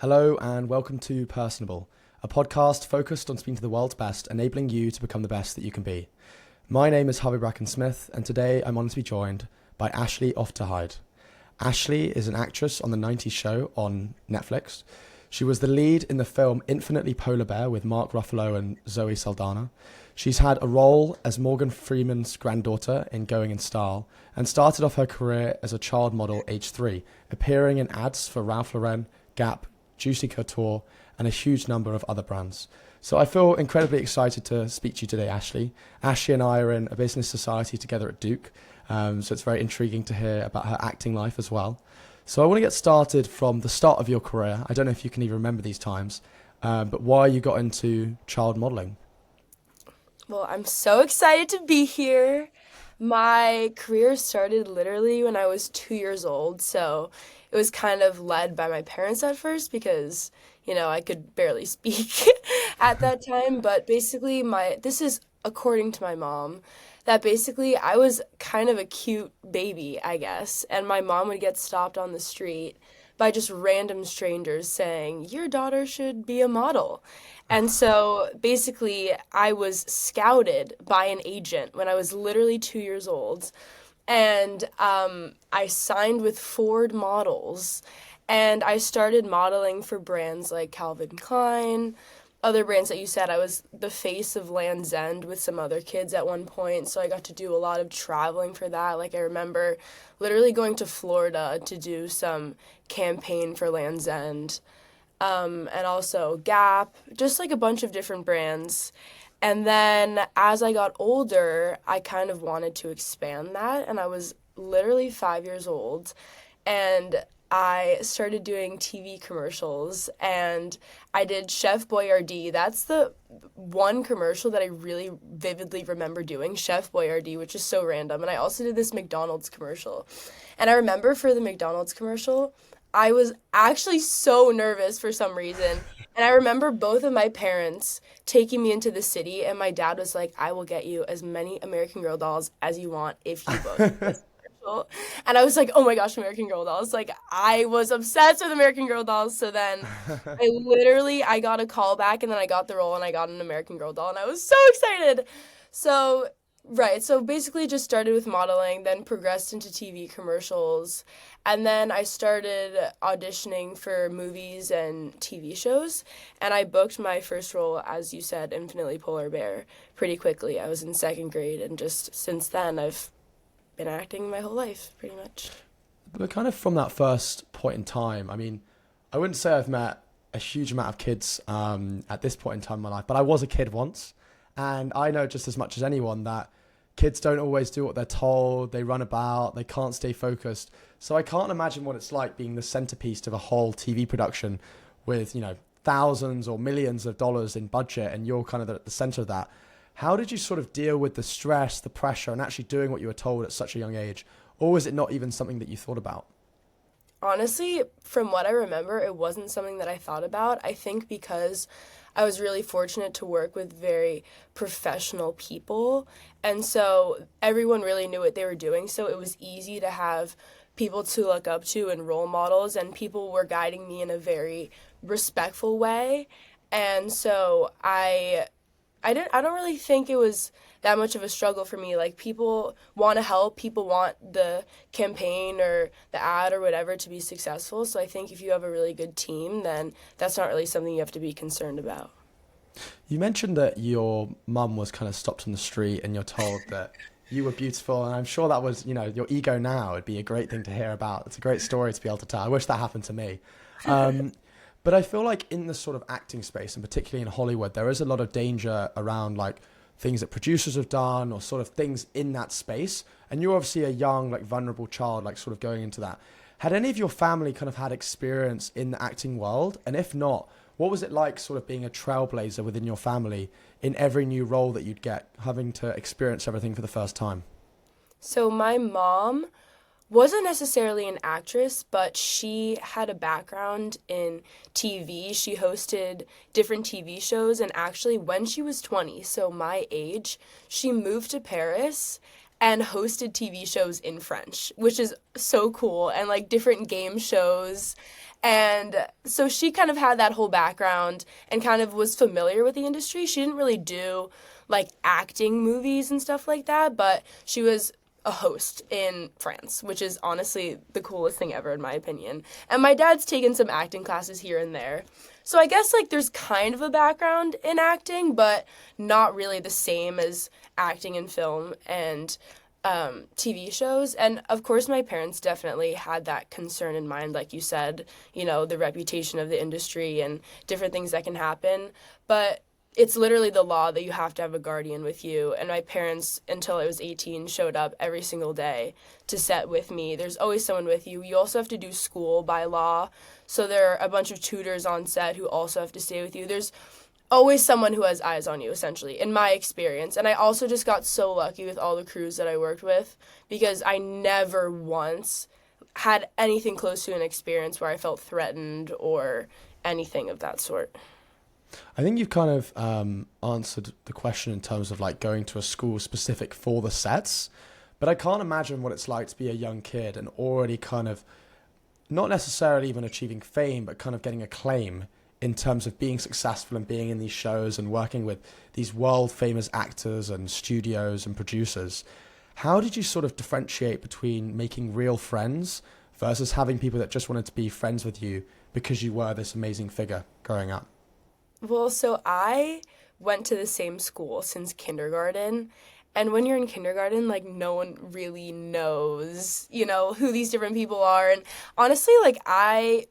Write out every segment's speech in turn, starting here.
Hello and welcome to Personable, a podcast focused on speaking to the world's best, enabling you to become the best that you can be. My name is HarveyBracken-Smith, and today I'm honored to be joined by Ashley Aufderheide. Ashley is an actress on the 90s show on Netflix. She was the lead in the film Infinitely Polar Bear with Mark Ruffalo and Zoe Saldana. She's had a role as Morgan Freeman's granddaughter in Going in Style and started off her career as a child model age 3, appearing in ads for Ralph Lauren, Gap, Juicy Couture, and a huge number of other brands. So I feel incredibly excited to speak to you today, Ashley. Ashley and I are in a business society together at Duke, so it's very intriguing to hear about her acting life as well. So I want to get started from the start of your career. I don't know if you can even remember these times, but why you got into child modeling. Well, I'm so excited to be here. My career started literally when I was 2 years old, so it was kind of led by my parents at first because, I could barely speak at that time. But basically, this is according to my mom, that basically I was kind of a cute baby, I guess, and my mom would get stopped on the street by just random strangers saying, "Your daughter should be a model." And so basically, I was scouted by an agent when I was literally 2 years old. And I signed with Ford Models. And I started modeling for brands like Calvin Klein, other brands that you said. I was the face of Land's End with some other kids at one point. So I got to do a lot of traveling for that. Like I remember literally going to Florida to do some campaign for Land's End, and also Gap, just like a bunch of different brands. And then as I got older, I kind of wanted to expand that, and I was literally 5 years old, and I started doing TV commercials, and I did Chef Boyardee. That's the one commercial that I really vividly remember doing, Chef Boyardee, which is so random. And I also did this McDonald's commercial. And I remember for the McDonald's commercial, I was actually so nervous for some reason. And I remember both of my parents taking me into the city, and my dad was like, "I will get you as many American Girl dolls as you want if you both do this commercial." And I was like, "Oh my gosh, American Girl dolls." Like, I was obsessed with American Girl dolls. So then I got a call back, and then I got the role, and I got an American Girl doll, and I was so excited. So, right. So basically just started with modeling, then progressed into TV commercials. And then I started auditioning for movies and TV shows. And I booked my first role, as you said, Infinitely Polar Bear, pretty quickly. I was in second grade. And just since then, I've been acting my whole life, pretty much. But kind of from that first point in time, I mean, I wouldn't say I've met a huge amount of kids at this point in time in my life, but I was a kid once. And I know just as much as anyone that kids don't always do what they're told, they run about, they can't stay focused. So I can't imagine what it's like being the centerpiece of a whole TV production with, thousands or millions of dollars in budget, and you're kind of at the center of that. How did you sort of deal with the stress, the pressure, and actually doing what you were told at such a young age? Or was it not even something that you thought about? Honestly, from what I remember, it wasn't something that I thought about. I think because I was really fortunate to work with very professional people, and so everyone really knew what they were doing, so it was easy to have people to look up to and role models, and people were guiding me in a very respectful way. And so I don't really think it was that much of a struggle for me. Like, people want to help, people want the campaign or the ad or whatever to be successful. So I think if you have a really good team, then that's not really something you have to be concerned about. You mentioned that your mum was kind of stopped on the street and you're told that you were beautiful. And I'm sure that was, your ego now. It'd be a great thing to hear about. It's a great story to be able to tell. I wish that happened to me. Um, but I feel like in the sort of acting space, and particularly in Hollywood, there is a lot of danger around like things that producers have done or sort of things in that space. And you're obviously a young, like vulnerable child, like sort of going into that. Had any of your family kind of had experience in the acting world? And if not, what was it like sort of being a trailblazer within your family in every new role that you'd get, having to experience everything for the first time? So my mom wasn't necessarily an actress, but she had a background in TV. She hosted different TV shows, and actually, when she was 20, so my age, she moved to Paris and hosted TV shows in French, which is so cool, and like different game shows. And so she kind of had that whole background and kind of was familiar with the industry. She didn't really do like acting movies and stuff like that, but she was a host in France, which is honestly the coolest thing ever in my opinion. And my dad's taken some acting classes here and there. So I guess like there's kind of a background in acting, but not really the same as acting in film and TV shows. And of course, my parents definitely had that concern in mind, like you said, the reputation of the industry and different things that can happen. But it's literally the law that you have to have a guardian with you. And my parents, until I was 18, showed up every single day to set with me. There's always someone with you. You also have to do school by law. So there are a bunch of tutors on set who also have to stay with you. There's always someone who has eyes on you, essentially, in my experience. And I also just got so lucky with all the crews that I worked with because I never once had anything close to an experience where I felt threatened or anything of that sort. I think you've kind of answered the question in terms of like going to a school specific for the sets, but I can't imagine what it's like to be a young kid and already kind of not necessarily even achieving fame, but kind of getting acclaim in terms of being successful and being in these shows and working with these world famous actors and studios and producers. How did you sort of differentiate between making real friends versus having people that just wanted to be friends with you because you were this amazing figure growing up? Well, so I went to the same school since kindergarten. And when you're in kindergarten, like no one really knows, who these different people are. And honestly, like I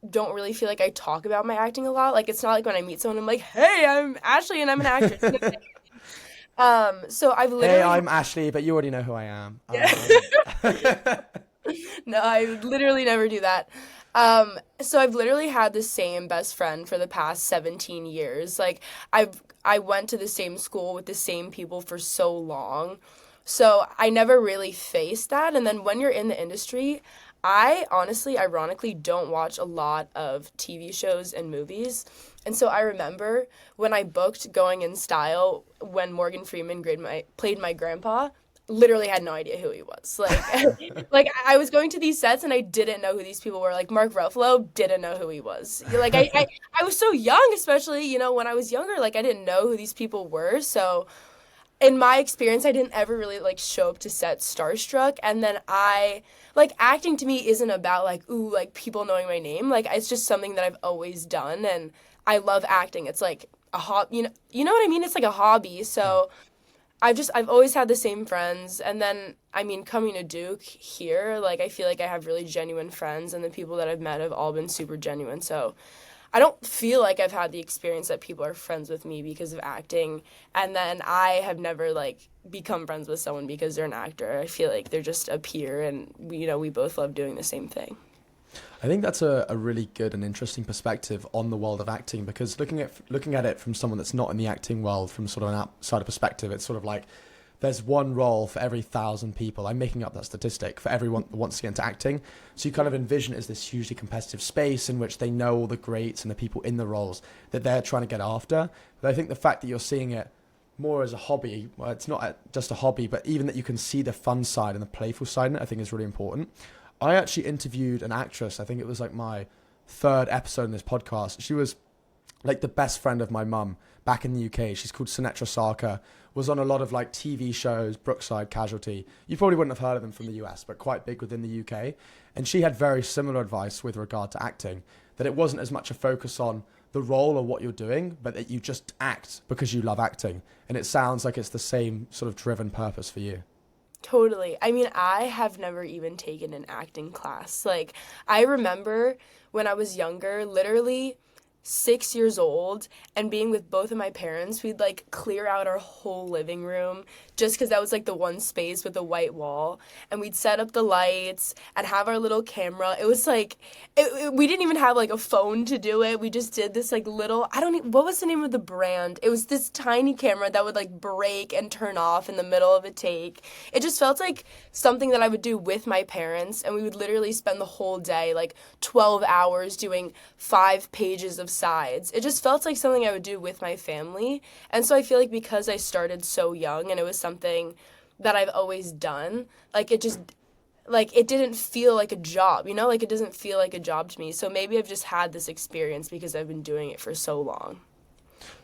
don't really feel like I talk about my acting a lot. Like it's not like when I meet someone, I'm like, hey, I'm Ashley and I'm an actress. So I've literally. Hey, I'm Ashley, but you already know who I am. Yeah. No, I literally never do that. So I've literally had the same best friend for the past 17 years. Like I went to the same school with the same people for so long. So I never really faced that. And then when you're in the industry, I honestly, ironically, don't watch a lot of TV shows and movies. And so I remember when I booked Going in Style, when Morgan Freeman played my grandpa, literally had no idea who he was. Like I was going to these sets and I didn't know who these people were. Like Mark Ruffalo, didn't know who he was. Like I was so young, especially, when I was younger, like I didn't know who these people were. So in my experience, I didn't ever really like show up to set starstruck. And then acting to me isn't about like, ooh, like people knowing my name. Like it's just something that I've always done. And I love acting. It's like a hobby, you know what I mean? It's like a hobby. So I've always had the same friends. And then, coming to Duke here, like I feel like I have really genuine friends and the people that I've met have all been super genuine. So I don't feel like I've had the experience that people are friends with me because of acting. And then I have never like become friends with someone because they're an actor. I feel like they're just a peer and we both love doing the same thing. I think that's a really good and interesting perspective on the world of acting, because looking at it from someone that's not in the acting world, from sort of an outsider perspective, it's sort of like there's one role for every 1,000 people. I'm making up that statistic for everyone that wants to get into acting. So you kind of envision it as this hugely competitive space in which they know all the greats and the people in the roles that they're trying to get after. But I think the fact that you're seeing it more as a hobby, well, it's not just a hobby, but even that you can see the fun side and the playful side in it, I think is really important. I actually interviewed an actress. I think it was like my 3rd episode in this podcast. She was like the best friend of my mum back in the UK. She's called Sinetra Sarkar, was on a lot of like TV shows, Brookside, Casualty. You probably wouldn't have heard of them from the US, but quite big within the UK. And she had very similar advice with regard to acting, that it wasn't as much a focus on the role or what you're doing, but that you just act because you love acting. And it sounds like it's the same sort of driven purpose for you. Totally. I have never even taken an acting class. Like, I remember when I was younger, literally 6 years old, and being with both of my parents, we'd like clear out our whole living room just because that was like the one space with a white wall, and we'd set up the lights and have our little camera. It was like we didn't even have like a phone to do it. We just did this like little, what was the name of the brand? It was this tiny camera that would like break and turn off in the middle of a take. It just felt like something that I would do with my parents, and we would literally spend the whole day, like 12 hours doing 5 pages of sides. It just felt like something I would do with my family. And so I feel like because I started so young and it was something that I've always done, like it just, like it didn't feel like a job, like it doesn't feel like a job to me. So maybe I've just had this experience because I've been doing it for so long.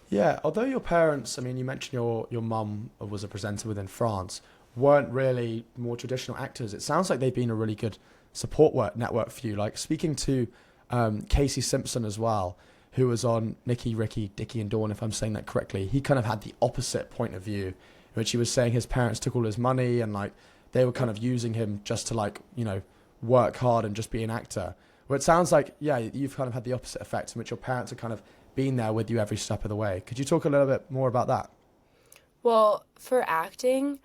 Yeah, although your parents, I mean, you mentioned your mum was a presenter within France, weren't really more traditional actors. It sounds like they've been a really good network for you. Like speaking to Casey Simpson as well, who was on Nicky, Ricky, Dickie and Dawn, if I'm saying that correctly. He kind of had the opposite point of view, in which he was saying his parents took all his money and like they were kind of using him just to like, work hard and just be an actor. Well, it sounds like, yeah, you've kind of had the opposite effect in which your parents are kind of being there with you every step of the way. Could you talk a little bit more about that? Well, for acting,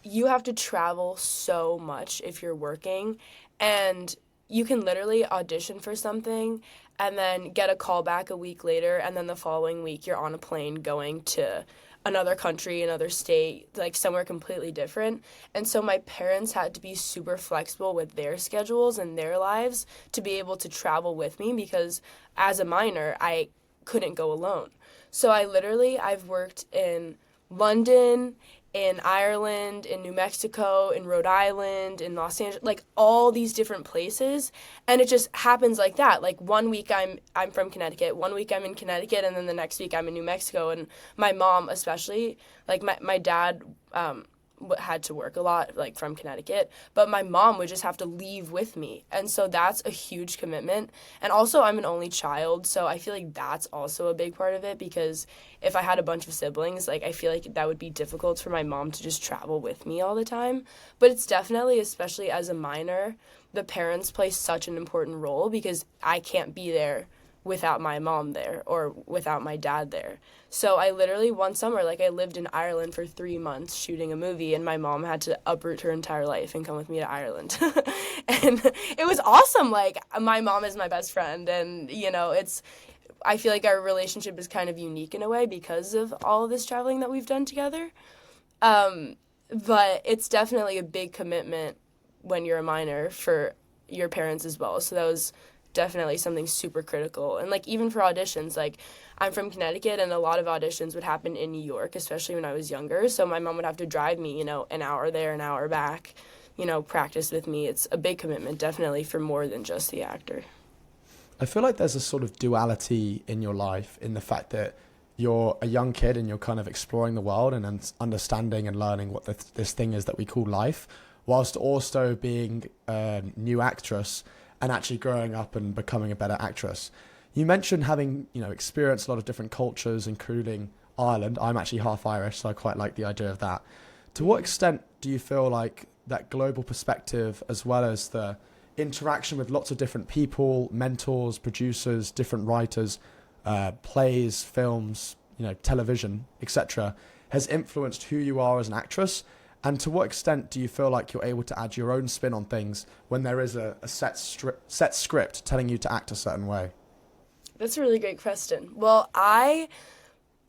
you have to travel so much if you're working, and you can literally audition for something and then get a call back a week later, and then the following week you're on a plane going to another country, another state, like somewhere completely different. And so my parents had to be super flexible with their schedules and their lives to be able to travel with me, because as a minor, I couldn't go alone. So I've worked in London, in Ireland, in New Mexico, in Rhode Island, in Los Angeles, like all these different places. And it just happens like that. Like one week I'm from Connecticut, one week I'm in Connecticut, and then the next week I'm in New Mexico. And my mom especially, like my dad had to work a lot, like from Connecticut, but my mom would just have to leave with me. And so that's a huge commitment. And also I'm an only child, so I feel like that's also a big part of it, because if I had a bunch of siblings, like I feel like that would be difficult for my mom to just travel with me all the time. But it's definitely, especially as a minor, the parents play such an important role, because I can't be there without my mom there or without my dad there. So I literally one summer, like I lived in Ireland for 3 months shooting a movie, and my mom had to uproot her entire life and come with me to Ireland. And it was awesome. Like my mom is my best friend, and I feel like our relationship is kind of unique in a way because of all of this traveling that we've done together. But it's definitely a big commitment when you're a minor for your parents as well. So that was definitely something super critical. And like even for auditions, like I'm from Connecticut, and a lot of auditions would happen in New York, especially when I was younger. So my mom would have to drive me, an hour there, an hour back, practice with me. It's a big commitment, definitely, for more than just the actor. I feel like there's a sort of duality in your life, in the fact that you're a young kid and you're kind of exploring the world and understanding and learning what this thing is that we call life, whilst also being a new actress and actually growing up and becoming a better actress. You mentioned having, experienced a lot of different cultures, including Ireland. I'm actually half Irish, so I quite like the idea of that. To what extent do you feel like that global perspective, as well as the interaction with lots of different people, mentors, producers, different writers, plays, films, television, etc., has influenced who you are as an actress? And to what extent do you feel like you're able to add your own spin on things when there is a set script telling you to act a certain way? That's a really great question. Well,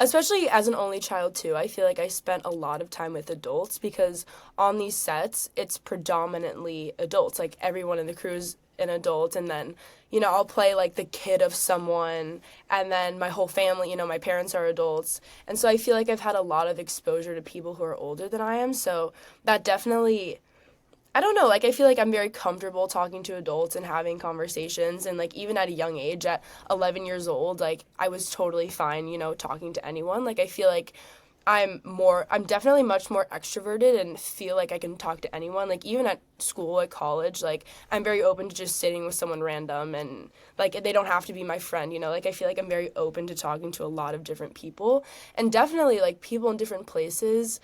especially as an only child too, I feel like I spent a lot of time with adults, because on these sets, it's predominantly adults. Like everyone in the crew is an adult, and then, I'll play like the kid of someone, and then my whole family, my parents are adults. And so I feel like I've had a lot of exposure to people who are older than I am. So that definitely, I don't know, like I feel like I'm very comfortable talking to adults and having conversations. And like even at a young age, at 11 years old, like I was totally fine, talking to anyone. Like I feel like I'm definitely much more extroverted and feel like I can talk to anyone. Like even at school, at college, like I'm very open to just sitting with someone random, and like they don't have to be my friend, like I feel like I'm very open to talking to a lot of different people. And definitely like people in different places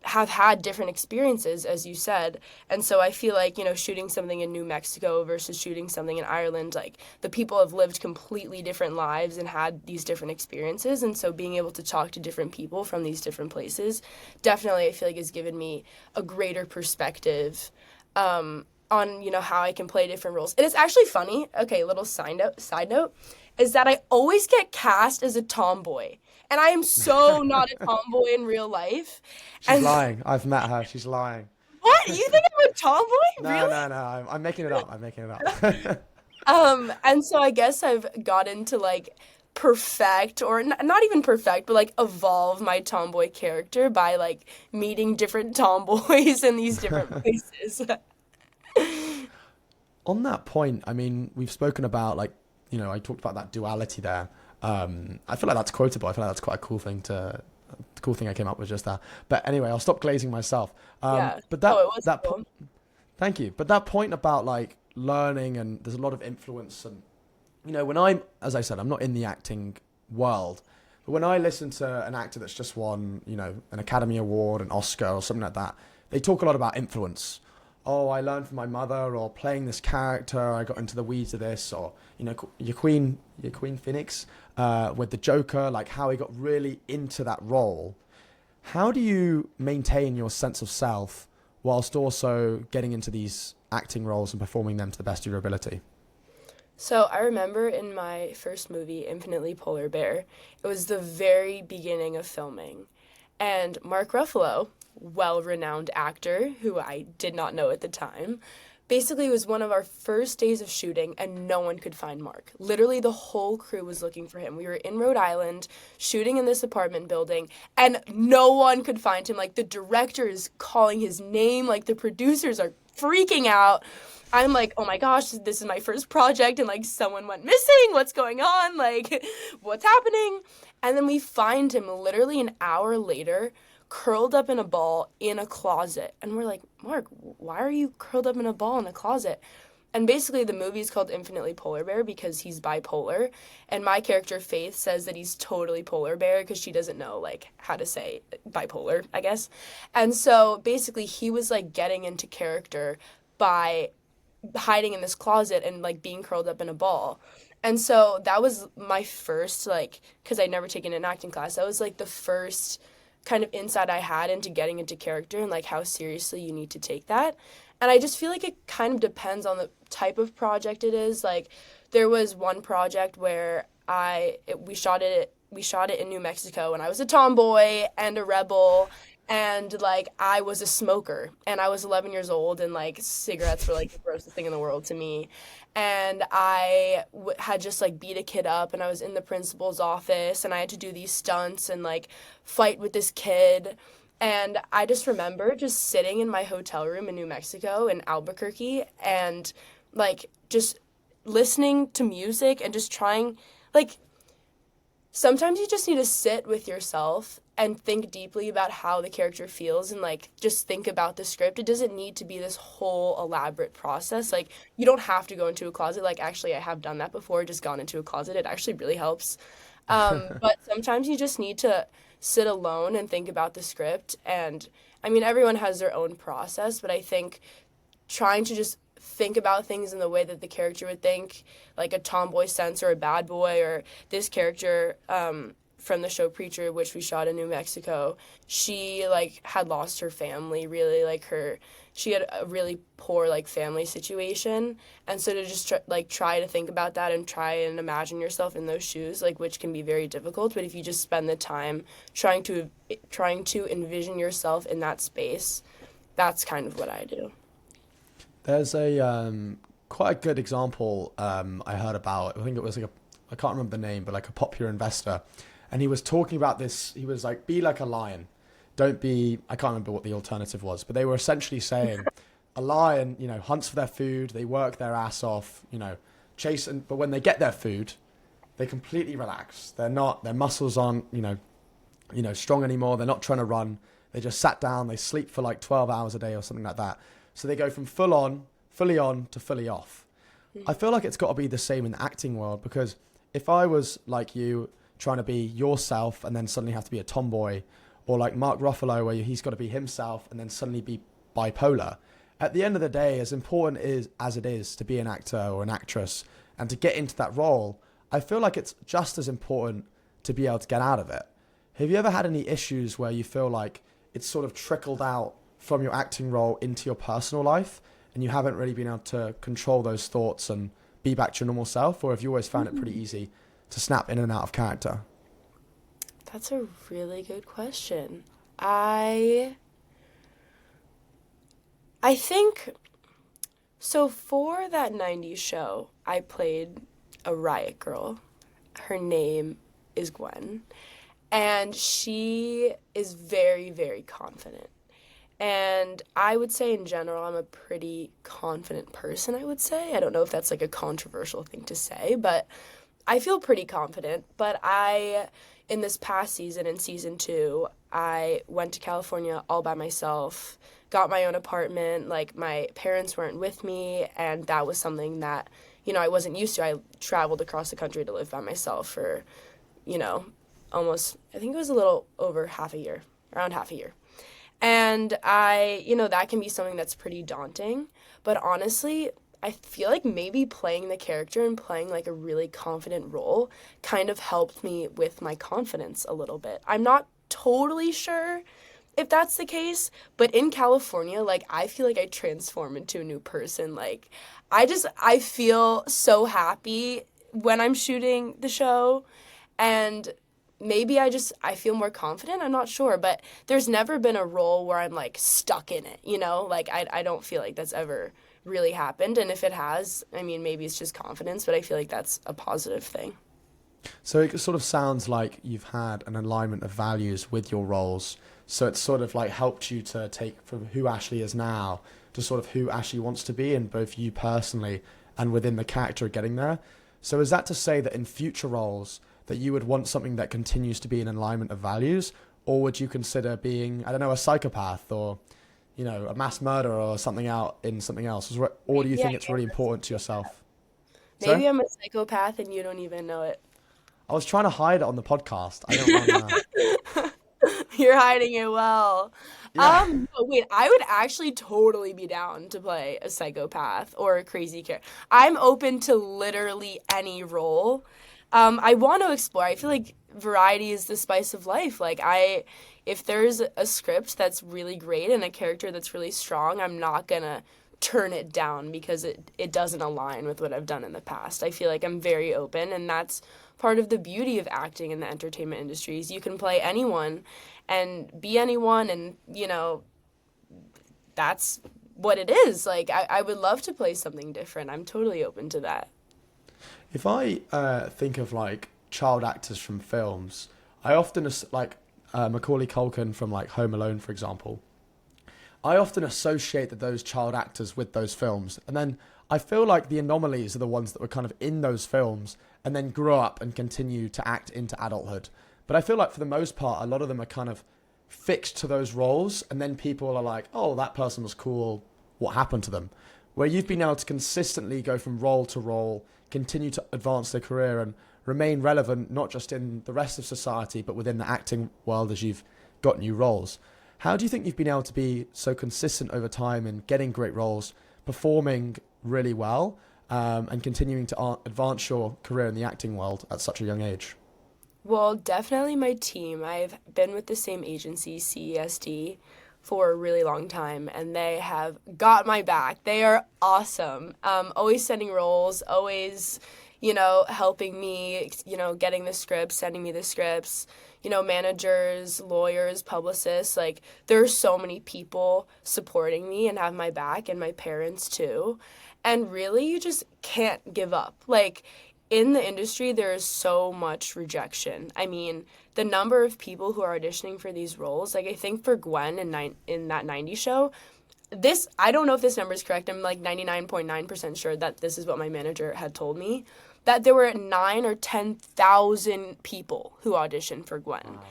have had different experiences, as you said. And so I feel like, shooting something in New Mexico versus shooting something in Ireland, like the people have lived completely different lives and had these different experiences. And so being able to talk to different people from these different places definitely, I feel like, has given me a greater perspective on, how I can play different roles. And it's actually funny, okay, little side note, is that I always get cast as a tomboy. And I am so not a tomboy in real life. She's lying. I've met her. She's lying. What? You think I'm a tomboy? No, really? No. I'm making it up. I'm making it up. And so I guess I've got into like perfect, or not even perfect, but like evolve my tomboy character by like meeting different tomboys in these different places. On that point, I mean, we've spoken about like, I talked about that duality there. I feel like that's quotable. I feel like that's quite a cool thing I came up with just there. But anyway, I'll stop glazing myself. Yeah. But Oh, it was that cool. thank you. But that point about like learning and there's a lot of influence and when I'm, as I said, I'm not in the acting world, but when I listen to an actor that's just won, an Academy Award, an Oscar or something like that, they talk a lot about influence. Oh, I learned from my mother, or playing this character, I got into the weeds of this, or your Queen Phoenix with the Joker, like how he got really into that role. How do you maintain your sense of self whilst also getting into these acting roles and performing them to the best of your ability? So I remember in my first movie, Infinitely Polar Bear, it was the very beginning of filming. And Mark Ruffalo, well-renowned actor who I did not know at the time, basically it was one of our first days of shooting and no one could find Mark. Literally the whole crew was looking for him. We were in Rhode Island shooting in this apartment building and no one could find him. Like the director is calling his name, like the producers are freaking out. I'm like, oh my gosh, this is my first project and like someone went missing. What's going on? Like, what's happening? And then we find him literally an hour later, curled up in a ball in a closet. And we're like, Mark, why are you curled up in a ball in a closet? And basically the movie is called Infinitely Polar Bear because he's bipolar. And my character Faith says that he's totally polar bear because she doesn't know like how to say bipolar, I guess. And so basically he was like getting into character by hiding in this closet and like being curled up in a ball. And so that was my first like because I'd never taken an acting class. That was like the first kind of insight I had into getting into character and like how seriously you need to take that. And I just feel like it kind of depends on the type of project it is. Like there was one project where we shot it in New Mexico and I was a tomboy and a rebel and like I was a smoker and I was 11 years old and like cigarettes were like the grossest thing in the world to me. And had just like beat a kid up and I was in the principal's office and I had to do these stunts and like fight with this kid. And I just remember just sitting in my hotel room in New Mexico in Albuquerque and like just listening to music and just trying like sometimes you just need to sit with yourself and think deeply about how the character feels and like just think about the script. It doesn't need to be this whole elaborate process. Like you don't have to go into a closet. Like actually I have done that before, just gone into a closet. It actually really helps. But sometimes you just need to sit alone and think about the script. And I mean, everyone has their own process, but I think trying to just think about things in the way that the character would think, like a tomboy sense or a bad boy, or this character from the show Preacher, which we shot in New Mexico, she like had lost her family, really she had a really poor like family situation, and so to just try to think about that and try and imagine yourself in those shoes, like which can be very difficult, but if you just spend the time trying to envision yourself in that space, that's kind of what I do. There's a quite a good example I heard about. I think it was like I can't remember the name, but like a popular investor, and he was talking about this. He was like, "Be like a lion, don't be." I can't remember what the alternative was, but they were essentially saying, a lion, hunts for their food. They work their ass off, chase, but when they get their food, they completely relax. They're not. Their muscles aren't, strong anymore. They're not trying to run. They just sat down. They sleep for like 12 hours a day or something like that. So they go from fully on to fully off. I feel like it's got to be the same in the acting world, because if I was like you trying to be yourself and then suddenly have to be a tomboy, or like Mark Ruffalo where he's got to be himself and then suddenly be bipolar, at the end of the day, as important as it is to be an actor or an actress and to get into that role, I feel like it's just as important to be able to get out of it. Have you ever had any issues where you feel like it's sort of trickled out from your acting role into your personal life and you haven't really been able to control those thoughts and be back to your normal self, or have you always found it pretty easy to snap in and out of character? That's a really good question. I think so. For that 90s show, I played a riot girl. her name is Gwen, and she is very, very confident. And I would say in general, I'm a pretty confident person, I would say. I don't know if that's like a controversial thing to say, but I feel pretty confident. But in this past season, in season 2, I went to California all by myself, got my own apartment. Like, my parents weren't with me, and that was something that, I wasn't used to. I traveled across the country to live by myself for, almost, I think it was a little over half a year, around half a year. And that can be something that's pretty daunting. But honestly, I feel like maybe playing the character and playing like a really confident role kind of helped me with my confidence a little bit. I'm not totally sure if that's the case, but in California, like, I feel like I transform into a new person. Like, I feel so happy when I'm shooting the show, and maybe I feel more confident. I'm not sure, but there's never been a role where I'm like stuck in it, Like, I don't feel like that's ever really happened. And if it has, I mean, maybe it's just confidence, but I feel like that's a positive thing. So it sort of sounds like you've had an alignment of values with your roles. So it's sort of like helped you to take from who Ashley is now to sort of who Ashley wants to be, in both you personally and within the character getting there. So is that to say that in future roles that you would want something that continues to be in alignment of values, or would you consider being, I don't know, a psychopath or, a mass murderer or something out in something else? Or do you think it's really important to yourself? Maybe Sorry? I'm a psychopath and you don't even know it. I was trying to hide it on the podcast. I don't want to. You're hiding it well. Yeah. But wait, I would actually totally be down to play a psychopath or a crazy character. I'm open to literally any role. I want to explore. I feel like variety is the spice of life. Like, if there's a script that's really great and a character that's really strong, I'm not gonna turn it down because it doesn't align with what I've done in the past. I feel like I'm very open, and that's part of the beauty of acting in the entertainment industry is you can play anyone and be anyone, and that's what it is. Like, I would love to play something different. I'm totally open to that. If I think of like child actors from films, I often like Macaulay Culkin from like Home Alone, for example. I often associate those child actors with those films, and then I feel like the anomalies are the ones that were kind of in those films and then grew up and continue to act into adulthood. But I feel like for the most part, a lot of them are kind of fixed to those roles, and then people are like, oh, that person was cool, what happened to them? Where you've been able to consistently go from role to role, continue to advance their career and remain relevant, not just in the rest of society, but within the acting world as you've got new roles. How do you think you've been able to be so consistent over time in getting great roles, performing really well, and continuing to advance your career in the acting world at such a young age? Well, definitely my team. I've been with the same agency, CESD, for a really long time, and they have got my back. They are awesome. Always sending roles, always, helping me, getting the scripts, sending me the scripts, managers, lawyers, publicists. Like, there are so many people supporting me and have my back, and my parents too. And really, you just can't give up. Like, in the industry, there is so much rejection. I mean, the number of people who are auditioning for these roles, like, I think for Gwen in that 90s show, I don't know if this number is correct. I'm like 99.9% sure that this is what my manager had told me, that there were 9 or 10,000 people who auditioned for Gwen. Wow.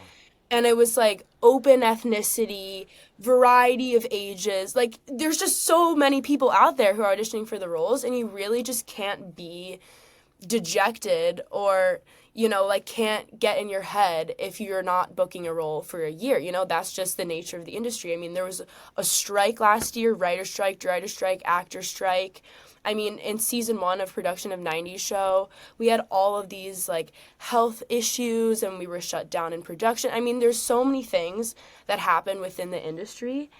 And it was like open ethnicity, variety of ages. Like, there's just so many people out there who are auditioning for the roles, and you really just can't be dejected or can't get in your head if you're not booking a role for a year. That's just the nature of the industry. I mean, there was a strike last year, writer strike, actor strike. I mean, in season 1 of production of 90s show, we had all of these like health issues, and we were shut down in production. I mean, there's so many things that happen within the industry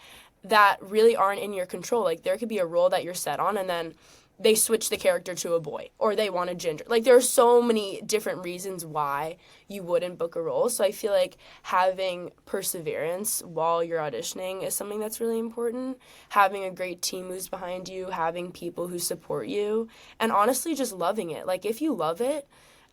that really aren't in your control. Like, there could be a role that you're set on, and then they switch the character to a boy, or they want a ginger. Like, there are so many different reasons why you wouldn't book a role. So I feel like having perseverance while you're auditioning is something that's really important. Having a great team who's behind you, having people who support you, and honestly just loving it. Like, if you love it,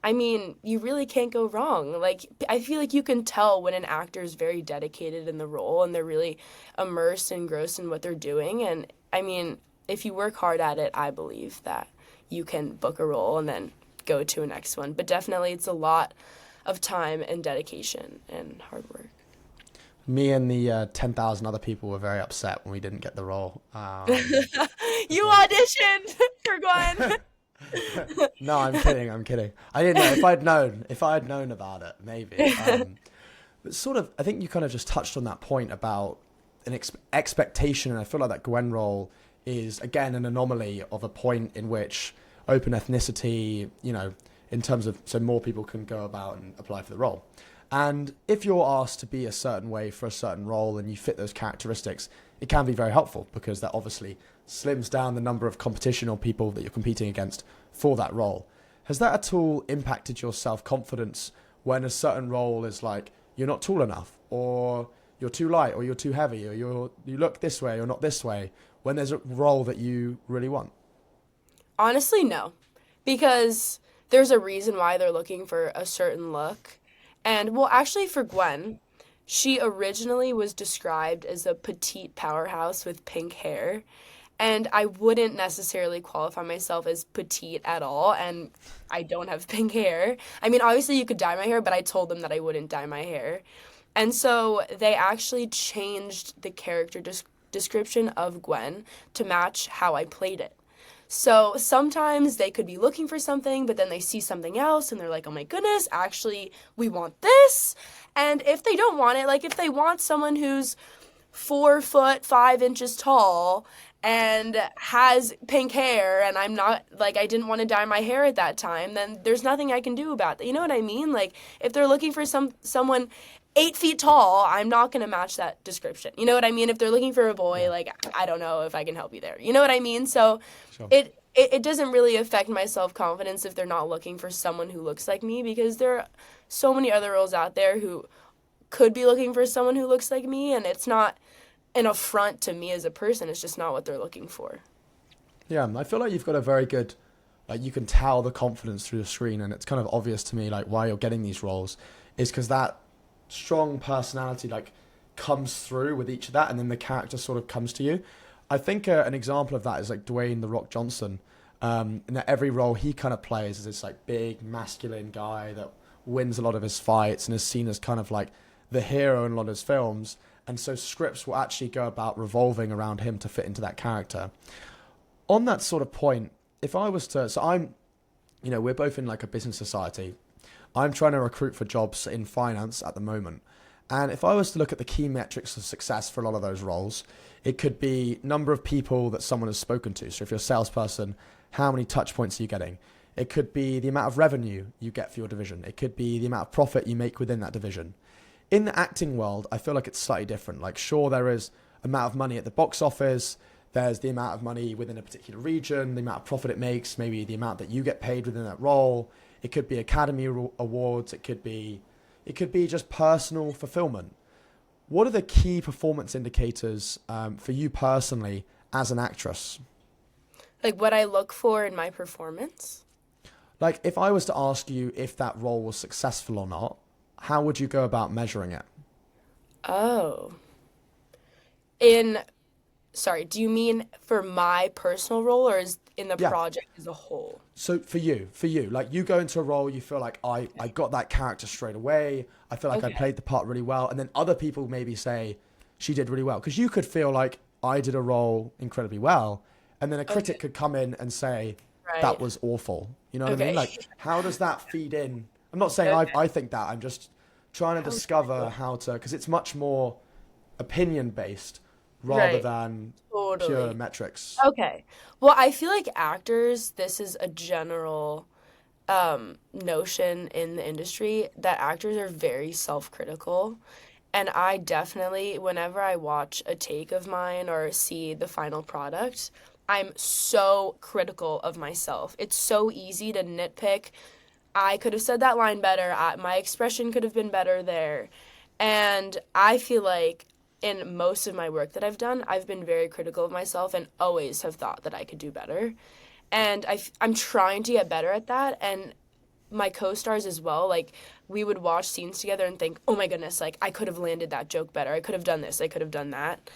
I mean, you really can't go wrong. Like, I feel like you can tell when an actor is very dedicated in the role and they're really immersed and engrossed in what they're doing. And I mean, if you work hard at it, I believe that you can book a role and then go to a next one. But definitely, it's a lot of time and dedication and hard work. Me and the 10,000 other people were very upset when we didn't get the role. You auditioned for Gwen. No, I'm kidding. I'm kidding. I didn't know. If I had known about it, maybe. But sort of, I think you kind of just touched on that point about an expectation, and I feel like that Gwen role is again an anomaly of a point in which open ethnicity, in terms of so more people can go about and apply for the role. And if you're asked to be a certain way for a certain role and you fit those characteristics, it can be very helpful because that obviously slims down the number of competition or people that you're competing against for that role. Has that at all impacted your self-confidence when a certain role is like, you're not tall enough, or you're too light, or you're too heavy, or you look this way or not this way, when there's a role that you really want? Honestly, no. Because there's a reason why they're looking for a certain look. And, well, actually, for Gwen, she originally was described as a petite powerhouse with pink hair. And I wouldn't necessarily qualify myself as petite at all. And I don't have pink hair. I mean, obviously, you could dye my hair, but I told them that I wouldn't dye my hair. And so they actually changed the character description of Gwen to match how I played it. So sometimes they could be looking for something, but then they see something else and they're like, oh my goodness, actually, we want this. And if they don't want it, like if they want someone who's 4 foot 5 inches tall and has pink hair and I'm not, like, I didn't want to dye my hair at that time, then there's nothing I can do about that. You know what I mean? Like, if they're looking for someone 8 feet tall, I'm not going to match that description. You know what I mean? If they're looking for a boy, like, I don't know if I can help you there. You know what I mean? So Sure. it doesn't really affect my self-confidence if they're not looking for someone who looks like me, because there are so many other roles out there who could be looking for someone who looks like me, and it's not an affront to me as a person. It's just not what they're looking for. Yeah, I feel like you've got a very good, like you can tell the confidence through the screen, and it's kind of obvious to me like why you're getting these roles is because that strong personality like comes through with each of that, and then the character sort of comes to you. I think an example of that is like Dwayne "The Rock" Johnson. In that every role he kind of plays is this like big masculine guy that wins a lot of his fights and is seen as kind of like the hero in a lot of his films. And so scripts will actually go about revolving around him to fit into that character. On that sort of point, if I was to, so I'm, we're both in like a business society. I'm trying to recruit for jobs in finance at the moment. And if I was to look at the key metrics of success for a lot of those roles, it could be number of people that someone has spoken to. So if you're a salesperson, how many touch points are you getting? It could be the amount of revenue you get for your division. It could be the amount of profit you make within that division. In the acting world, I feel like it's slightly different. Like, sure, there is amount of money at the box office. There's the amount of money within a particular region, the amount of profit it makes, maybe the amount that you get paid within that role. It could be Academy Awards. It could be just personal fulfillment. What are the key performance indicators for you personally as an actress? Like what I look for in my performance? Like if I was to ask you if that role was successful or not, how would you go about measuring it? Oh. Sorry, do you mean for my personal role or is in the Yeah. project as a whole? So for you, like you go into a role, you feel like I got that character straight away. I feel like I Okay. played the part really well. And then other people maybe say she did really well. Because you could feel like I did a role incredibly well. And then a critic Okay. could come in and say that Right. was awful. You know what I mean? Okay. Like how does that feed in? I'm not saying Okay. I think that. I'm just trying to How discover critical. how to, because it's much more opinion based rather Right. than pure Totally. metrics. Okay. Well, I feel like actors, this is a general notion in the industry that actors are very self-critical. And I definitely, whenever I watch a take of mine or see the final product, I'm so critical of myself. It's so easy to nitpick. I could have said that line better. My expression could have been better there. And I feel like in most of my work that I've done, I've been very critical of myself and always have thought that I could do better. And I'm trying to get better at that. And my co-stars as well, like, we would watch scenes together and think, oh my goodness, like, I could have landed that joke better. I could have done this. I could have done that.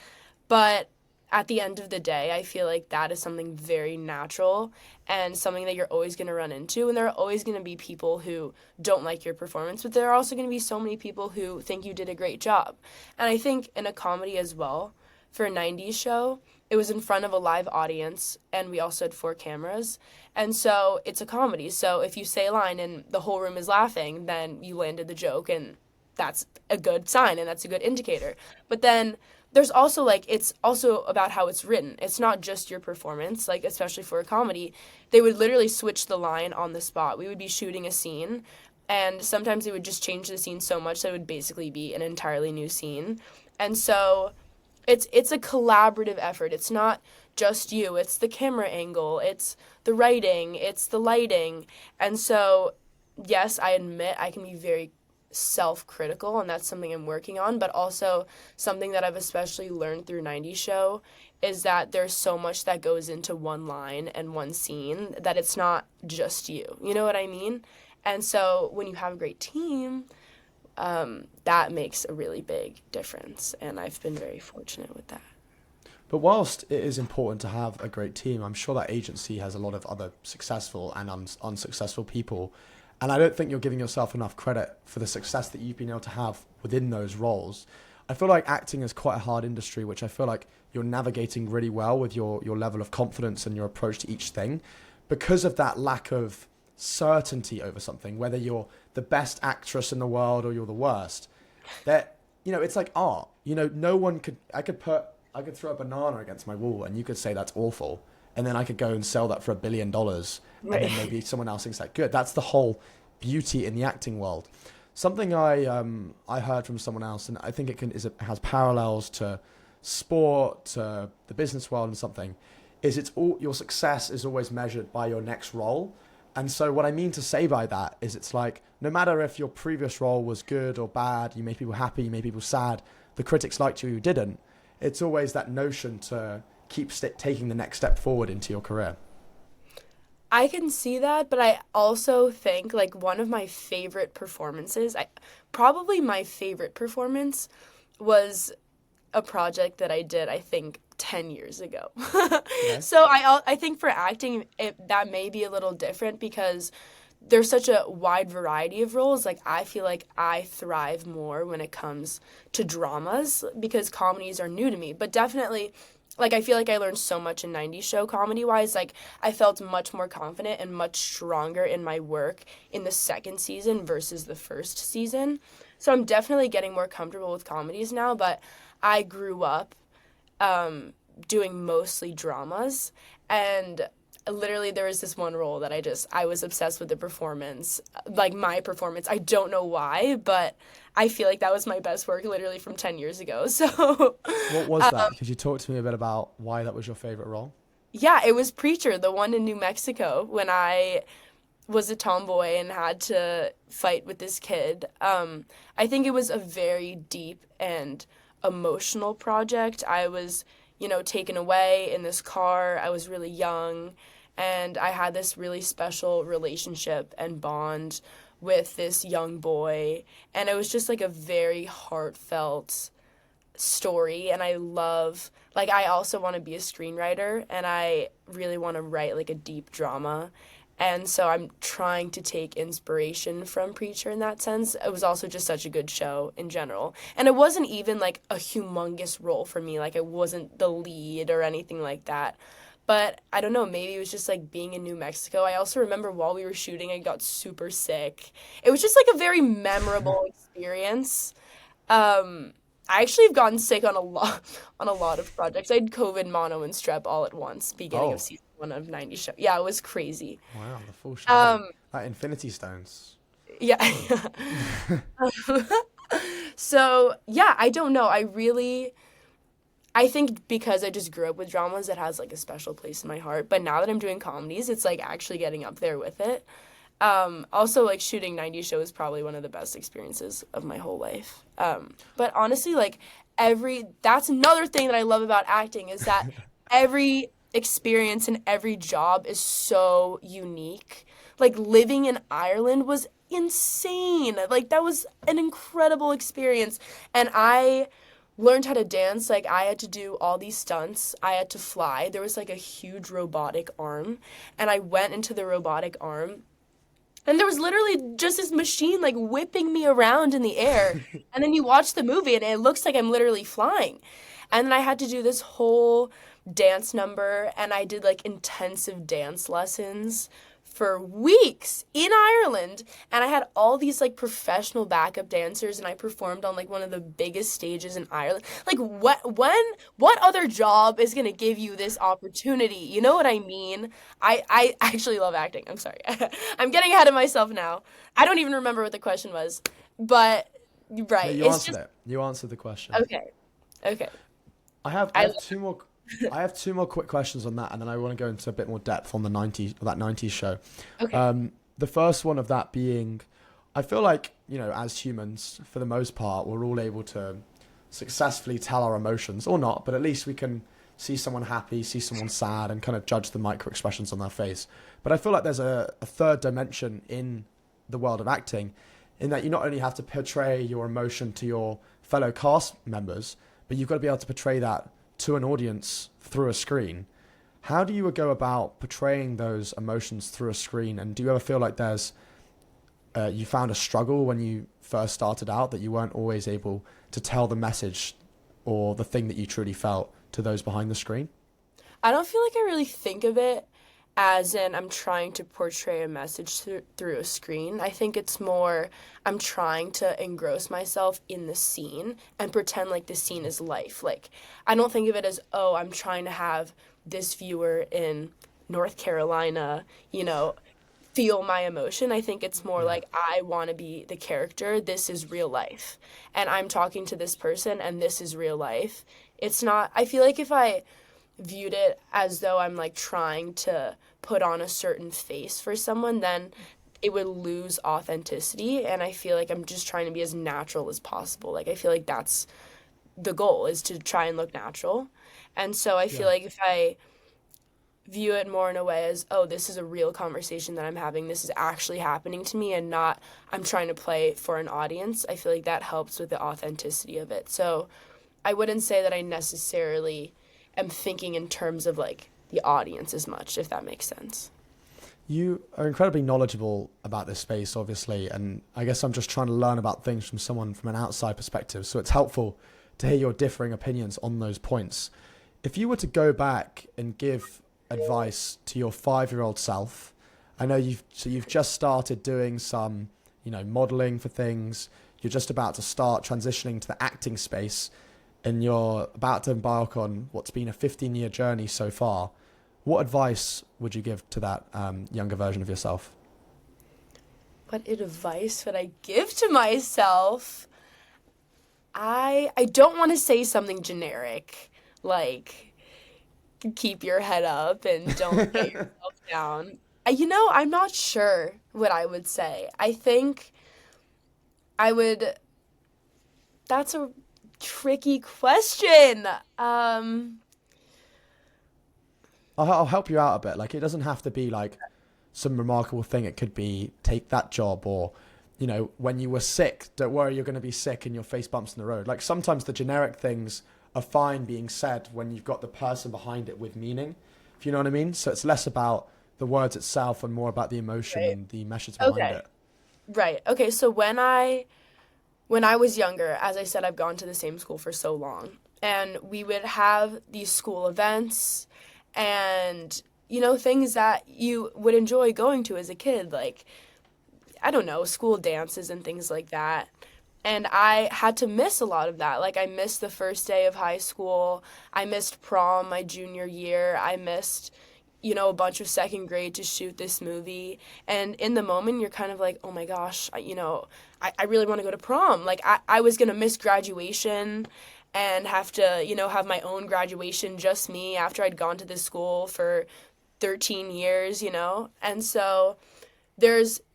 But at the end of the day, I feel like that is something very natural and something that you're always going to run into. And there are always going to be people who don't like your performance, but there are also going to be so many people who think you did a great job. And I think in a comedy as well, for a 90s show, it was in front of a live audience, and we also had 4 cameras. And so it's a comedy. So if you say a line and the whole room is laughing, then you landed the joke, and that's a good sign, and that's a good indicator. But then there's also, like, it's also about how it's written. It's not just your performance, like, especially for a comedy. They would literally switch the line on the spot. We would be shooting a scene, and sometimes they would just change the scene so much that it would basically be an entirely new scene. And so it's a collaborative effort. It's not just you. It's the camera angle. It's the writing. It's the lighting. And so, yes, I admit I can be very self-critical, and that's something I'm working on, but also something that I've especially learned through 90s show is that there's so much that goes into one line and one scene that it's not just you. You know what I mean? And so when you have a great team, that makes a really big difference, and I've been very fortunate with that. But whilst it is important to have a great team, I'm sure that agency has a lot of other successful and unsuccessful people. And I don't think you're giving yourself enough credit for the success that you've been able to have within those roles. I feel like acting is quite a hard industry, which I feel like you're navigating really well with your level of confidence and your approach to each thing. Because of that lack of certainty over something, whether you're the best actress in the world or you're the worst, that, it's like art. I could throw a banana against my wall and you could say that's awful. And then I could go and sell that for $1 billion. Right. And then maybe someone else thinks that good. That's the whole beauty in the acting world. Something I heard from someone else, and I think it has parallels to sport, to the business world and something, is your success is always measured by your next role. And so what I mean to say by that is it's like, no matter if your previous role was good or bad, you made people happy, you made people sad, the critics liked you didn't, it's always that notion to keep taking the next step forward into your career. I can see that, but I also think, like, one of my favorite performances, probably my favorite performance was a project that I did, I think, 10 years ago. Okay. So I think for acting, that may be a little different because there's such a wide variety of roles. Like, I feel like I thrive more when it comes to dramas because comedies are new to me. But definitely, like, I feel like I learned so much in 90s show comedy-wise. Like, I felt much more confident and much stronger in my work in the second season versus the first season. So I'm definitely getting more comfortable with comedies now, but I grew up doing mostly dramas, and literally there was this one role that I was obsessed with the performance, like my performance. I don't know why, but I feel like that was my best work literally from 10 years ago. So what was that? Could you talk to me a bit about why that was your favorite role? Yeah, it was Preacher, the one in New Mexico, when I was a tomboy and had to fight with this kid. I think it was a very deep and emotional project. I was, taken away in this car. I was really young, and I had this really special relationship and bond with this young boy, and it was just like a very heartfelt story. And I also want to be a screenwriter, and I really want to write like a deep drama. And so I'm trying to take inspiration from Preacher in that sense. It was also just such a good show in general. And it wasn't even like a humongous role for me. Like, it wasn't the lead or anything like that. But I don't know, maybe it was just like being in New Mexico. I also remember while we were shooting, I got super sick. It was just like a very memorable experience. I actually have gotten sick on a lot of projects. I had COVID, mono, and strep all at once, beginning of season 1 of 90 show. Yeah, it was crazy. Wow, the full show. Like Infinity Stones. Yeah. So, yeah, I don't know. I think because I just grew up with dramas, it has like a special place in my heart. But now that I'm doing comedies, it's like actually getting up there with it. Also, like, shooting 90 show is probably one of the best experiences of my whole life. But honestly, like, that's another thing that I love about acting is that every experience and every job is so unique. like living in Ireland was insane. Like that was an incredible experience. And I learned how to dance. Like I had to do all these stunts. I had to fly. There was like a huge robotic arm, and I went into the robotic arm, and there was literally just this machine like whipping me around in the air. And then you watch the movie and it looks like I'm literally flying. And then I had to do this whole dance number, and I did like intensive dance lessons for weeks in Ireland. And I had all these like professional backup dancers, and I performed on like one of the biggest stages in Ireland. Like what other job is going to give you this opportunity? You know what I mean? I actually love acting. I'm sorry. I'm getting ahead of myself now. I don't even remember what the question was. But No, right, you it's answered just it. You answered the question. okay. Okay. I I have love two more. I have two more quick questions on that, and then I want to go into a bit more depth on the '90s show. Okay. The first one of that being, I feel like, as humans, for the most part, we're all able to successfully tell our emotions, or not, but at least we can see someone happy, see someone sad, and kind of judge the micro expressions on their face. But I feel like there's a third dimension in the world of acting, in that you not only have to portray your emotion to your fellow cast members, but you've got to be able to portray that to an audience through a screen. How do you go about portraying those emotions through a screen? And do you ever feel like you found a struggle when you first started out, that you weren't always able to tell the message or the thing that you truly felt to those behind the screen? I don't feel like I really think of it as in I'm trying to portray a message through a screen. I think it's more I'm trying to engross myself in the scene and pretend like the scene is life. Like, I don't think of it as, oh, I'm trying to have this viewer in North Carolina, feel my emotion. I think it's more Yeah. like I want to be the character. This is real life. And I'm talking to this person, and this is real life. It's not, I feel like if I viewed it as though I'm like trying to put on a certain face for someone, then it would lose authenticity. And I feel like I'm just trying to be as natural as possible. Like, I feel like that's the goal, is to try and look natural. And so I feel Yeah. like if I view it more in a way as, oh, this is a real conversation that I'm having, this is actually happening to me, and not I'm trying to play for an audience, I feel like that helps with the authenticity of it. So I wouldn't say that I necessarily am thinking in terms of like the audience as much, if that makes sense. You are incredibly knowledgeable about this space, obviously, and I guess I'm just trying to learn about things from someone from an outside perspective, so it's helpful to hear your differing opinions on those points. If you were to go back and give advice to your 5-year-old self, I know you've just started doing some, modeling for things, you're just about to start transitioning to the acting space, and you're about to embark on what's been a 15-year journey so far. What advice would you give to that younger version of yourself? What advice would I give to myself? I don't want to say something generic, like keep your head up and don't get yourself down. I'm not sure what I would say. I think I would. That's a tricky question. I'll help you out a bit. Like, it doesn't have to be like some remarkable thing. It could be take that job, or, when you were sick, don't worry, you're going to be sick and your face bumps in the road. Like, sometimes the generic things are fine being said when you've got the person behind it with meaning, if you know what I mean. So it's less about the words itself and more about the emotion Right. and the message behind Okay. it. Right. Okay. So when I was younger, as I said, I've gone to the same school for so long, and we would have these school events and things that you would enjoy going to as a kid, like I don't know, school dances and things like that. And I had to miss a lot of that. Like, I missed the first day of high school. I missed prom my junior year. I missed, a bunch of second grade to shoot this movie. And in the moment, you're kind of like, oh my gosh, I really want to go to prom. Like, I was going to miss graduation and have to, have my own graduation, just me, after I'd gone to this school for 13 years. And so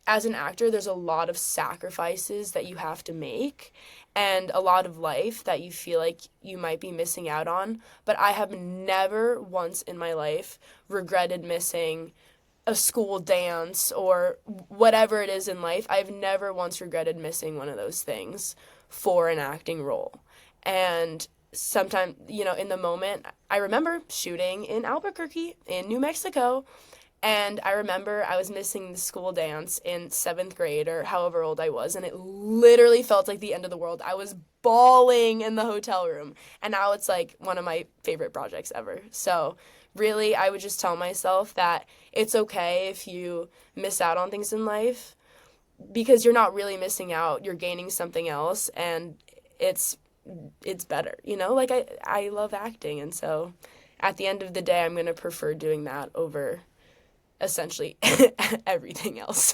as an actor, there's a lot of sacrifices that you have to make and a lot of life that you feel like you might be missing out on. But I have never once in my life regretted missing a school dance or whatever it is in life, I've never once regretted missing one of those things for an acting role. And sometimes, in the moment, I remember shooting in Albuquerque in New Mexico, and I remember I was missing the school dance in seventh grade or however old I was, and it literally felt like the end of the world. I was bawling in the hotel room, and now it's like one of my favorite projects ever. So really, I would just tell myself that it's okay if you miss out on things in life because you're not really missing out. You're gaining something else, and it's better. Like I love acting, and so at the end of the day, I'm going to prefer doing that over essentially everything else.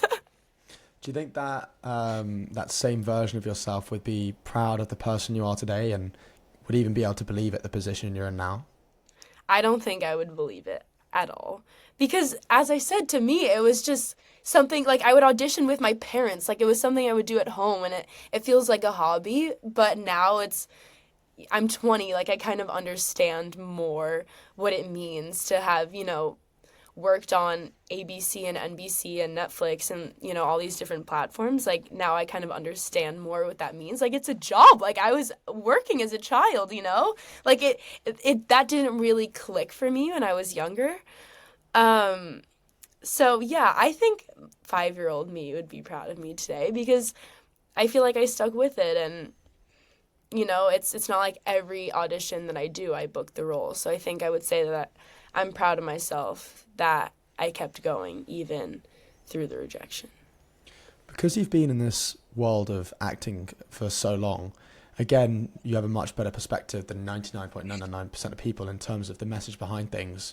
Do you think that that same version of yourself would be proud of the person you are today and would even be able to believe at the position you're in now? I don't think I would believe it at all. Because as I said, to me, it was just something like I would audition with my parents. Like it was something I would do at home, and it feels like a hobby. But now I'm 20, like I kind of understand more what it means to have, worked on ABC and NBC and Netflix and, all these different platforms. Like now I kind of understand more what that means. Like it's a job. Like I was working as a child, Like it that didn't really click for me when I was younger. So yeah, I think 5-year-old me would be proud of me today because I feel like I stuck with it, and it's not like every audition that I do I book the role. So I think I would say that I'm proud of myself that I kept going even through the rejection. Because you've been in this world of acting for so long, again, you have a much better perspective than 99.999% of people in terms of the message behind things.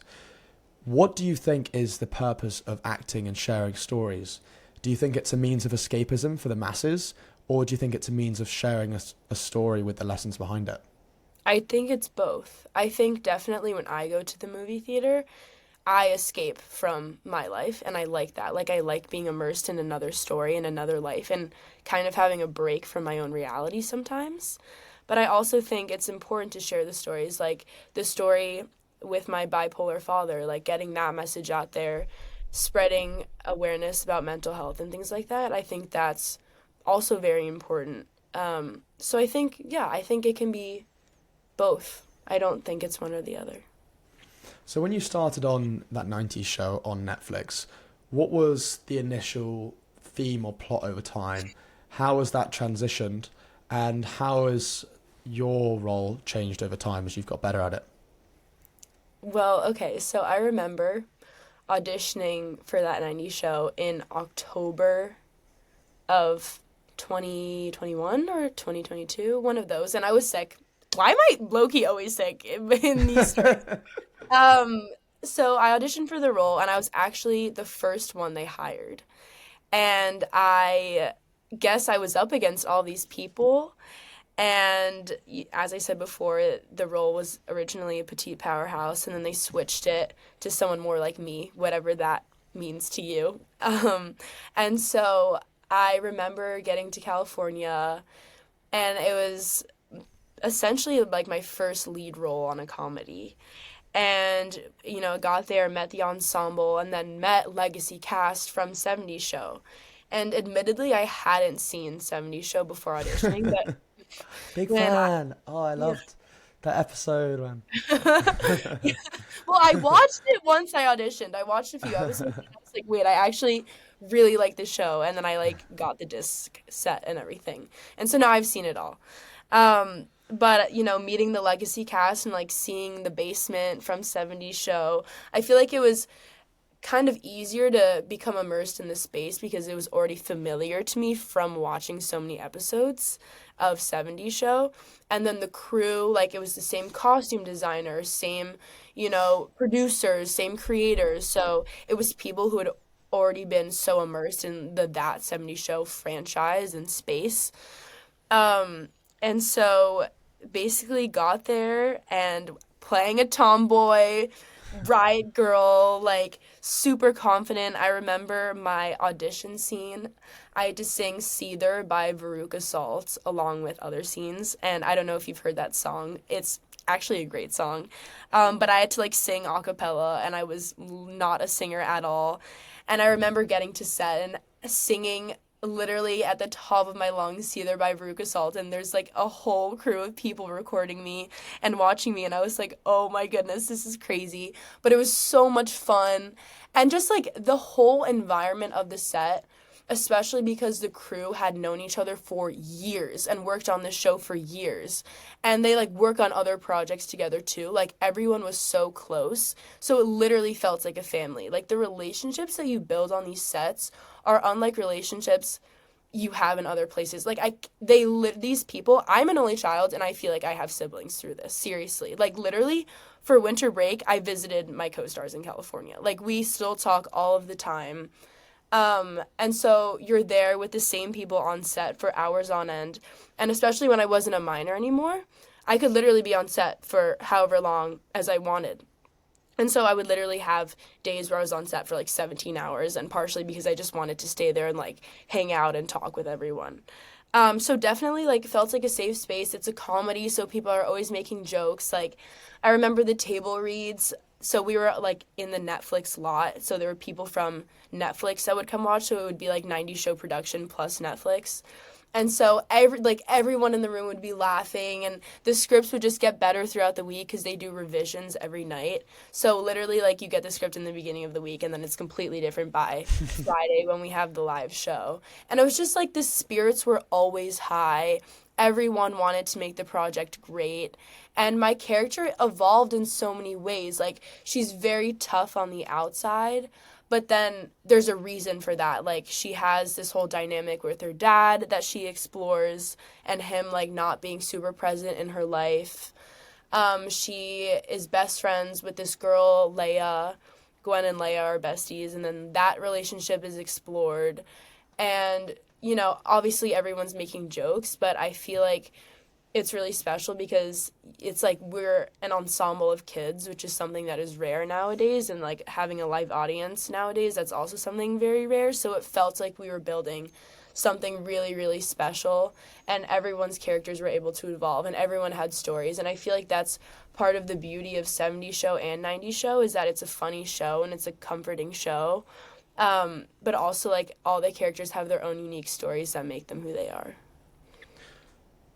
What do you think is the purpose of acting and sharing stories? Do you think it's a means of escapism for the masses, or do you think it's a means of sharing a story with the lessons behind it? I think it's both. I think definitely when I go to the movie theater, I escape from my life, and I like that. Like, I like being immersed in another story and another life and kind of having a break from my own reality sometimes. But I also think it's important to share the stories, like the story with my bipolar father, like getting that message out there, spreading awareness about mental health and things like that. I think that's also very important. So I think it can be both. I don't think it's one or the other. So when you started on that 90s show on Netflix, what was the initial theme or plot over time? How has that transitioned? And how has your role changed over time as you've got better at it? Well, okay, so I remember auditioning for that 90s show in October of 2021 or 2022, one of those, and I was sick. Why am I low-key always sick in these stories? So I auditioned for the role, and I was actually the first one they hired. And I guess I was up against all these people. And as I said before, the role was originally a petite powerhouse, and then they switched it to someone more like me, whatever that means to you. And so I remember getting to California, and it was essentially like my first lead role on a comedy. And, got there, met the ensemble, and then met legacy cast from 70s Show. And admittedly, I hadn't seen 70s Show before auditioning, but Big when fan. I loved that episode, man. well, I watched it once I auditioned. I watched a few episodes, and I was like, wait, I actually really like this show. And then I, got the disc set and everything. And so now I've seen it all. But, meeting the legacy cast and, seeing the basement from 70s Show, I feel like it was kind of easier to become immersed in the space because it was already familiar to me from watching so many episodes of 70s Show. And then the crew, it was the same costume designer, same, producers, same creators. So it was people who had already been so immersed in the That 70s Show franchise and space. And so basically got there and playing a tomboy, riot girl, super confident. I remember my audition scene. I had to sing Seether by Veruca Salt along with other scenes. And I don't know if you've heard that song. It's actually a great song. But I had to like sing a cappella, and I was not a singer at all. And I remember getting to set and singing literally at the top of my lungs, "See There" by Veruca Salt, and there's like a whole crew of people recording me and watching me, and I was like, oh my goodness, this is crazy. But it was so much fun, and just like the whole environment of the set, especially because the crew had known each other for years and worked on this show for years, and they like work on other projects together too. Like everyone was so close, so it literally felt like a family. Like the relationships that you build on these sets are unlike relationships you have in other places. Like these people, I'm an only child, and I feel like I have siblings through this. Seriously, like literally for winter break, I visited my co-stars in California. Like we still talk all of the time. And so you're there with the same people on set for hours on end. And especially when I wasn't a minor anymore, I could literally be on set for however long as I wanted. And so I would literally have days where I was on set for like 17 hours, and partially because I just wanted to stay there and like hang out and talk with everyone. So definitely like felt like a safe space. It's a comedy, so people are always making jokes. Like I remember the table reads. So we were like in the Netflix lot. So there were people from Netflix that would come watch. So it would be like 90 show production plus Netflix. And so everyone in the room would be laughing, and the scripts would just get better throughout the week because they do revisions every night. So literally like you get the script in the beginning of the week, and then it's completely different by Friday when we have the live show. And it was just like the spirits were always high. Everyone wanted to make the project great. And my character evolved in so many ways. Like she's very tough on the outside, but then there's a reason for that. Like she has this whole dynamic with her dad that she explores, and him like not being super present in her life. She is best friends with this girl, Leia. Gwen and Leia are besties, and then that relationship is explored. And, you know, obviously everyone's making jokes, but I feel like it's really special because it's like we're an ensemble of kids, which is something that is rare nowadays, and like having a live audience nowadays, that's also something very rare. So it felt like we were building something really, really special, and everyone's characters were able to evolve, and everyone had stories. And I feel like that's part of the beauty of 70s show and 90s show, is that it's a funny show and it's a comforting show, but also like all the characters have their own unique stories that make them who they are.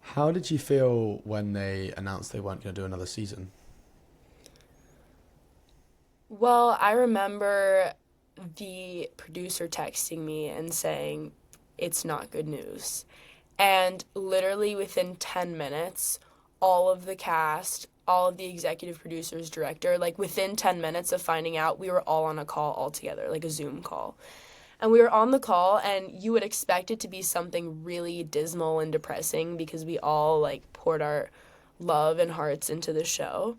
How did you feel when they announced they weren't going to do another season? Well, I remember the producer texting me and saying, it's not good news. And literally within 10 minutes, all of the cast, all of the executive producers, director, like within 10 minutes of finding out, we were all on a call all together, like a Zoom call. And we were on the call, and you would expect it to be something really dismal and depressing because we all like poured our love and hearts into the show.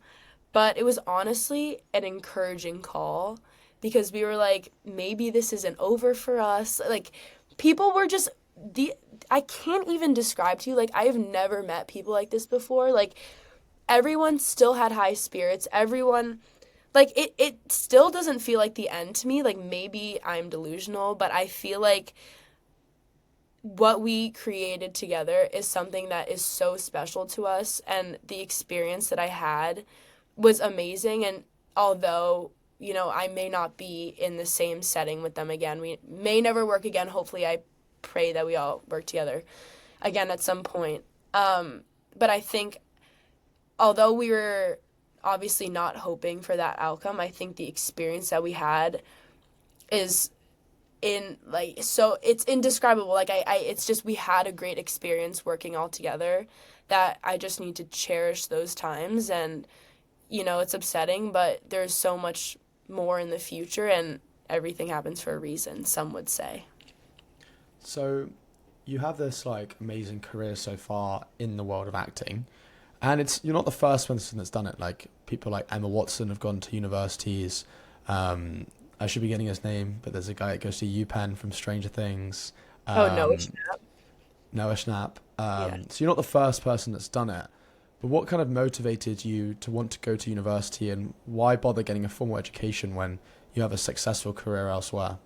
But it was honestly an encouraging call because we were like, maybe this isn't over for us. Like people were just I can't even describe to you, like I have never met people like this before. Like everyone still had high spirits. Everyone, like it still doesn't feel like the end to me. Like maybe I'm delusional, but I feel like what we created together is something that is so special to us, and the experience that I had was amazing. And although, you know, I may not be in the same setting with them again, we may never work again. Hopefully, I pray that we all work together again at some point. But I think although we were obviously not hoping for that outcome, I think the experience that we had is so it's indescribable. Like it's just, we had a great experience working all together that I just need to cherish those times. And, you know, it's upsetting, but there's so much more in the future, and everything happens for a reason, some would say. So you have this like amazing career so far in the world of acting, and you're not the first person that's done it. Like people like Emma Watson have gone to universities. I should be getting his name, but there's a guy that goes to UPenn from Stranger Things. Noah Schnapp. Noah Schnapp. Yeah. So you're not the first person that's done it. But what kind of motivated you to want to go to university, and why bother getting a formal education when you have a successful career elsewhere?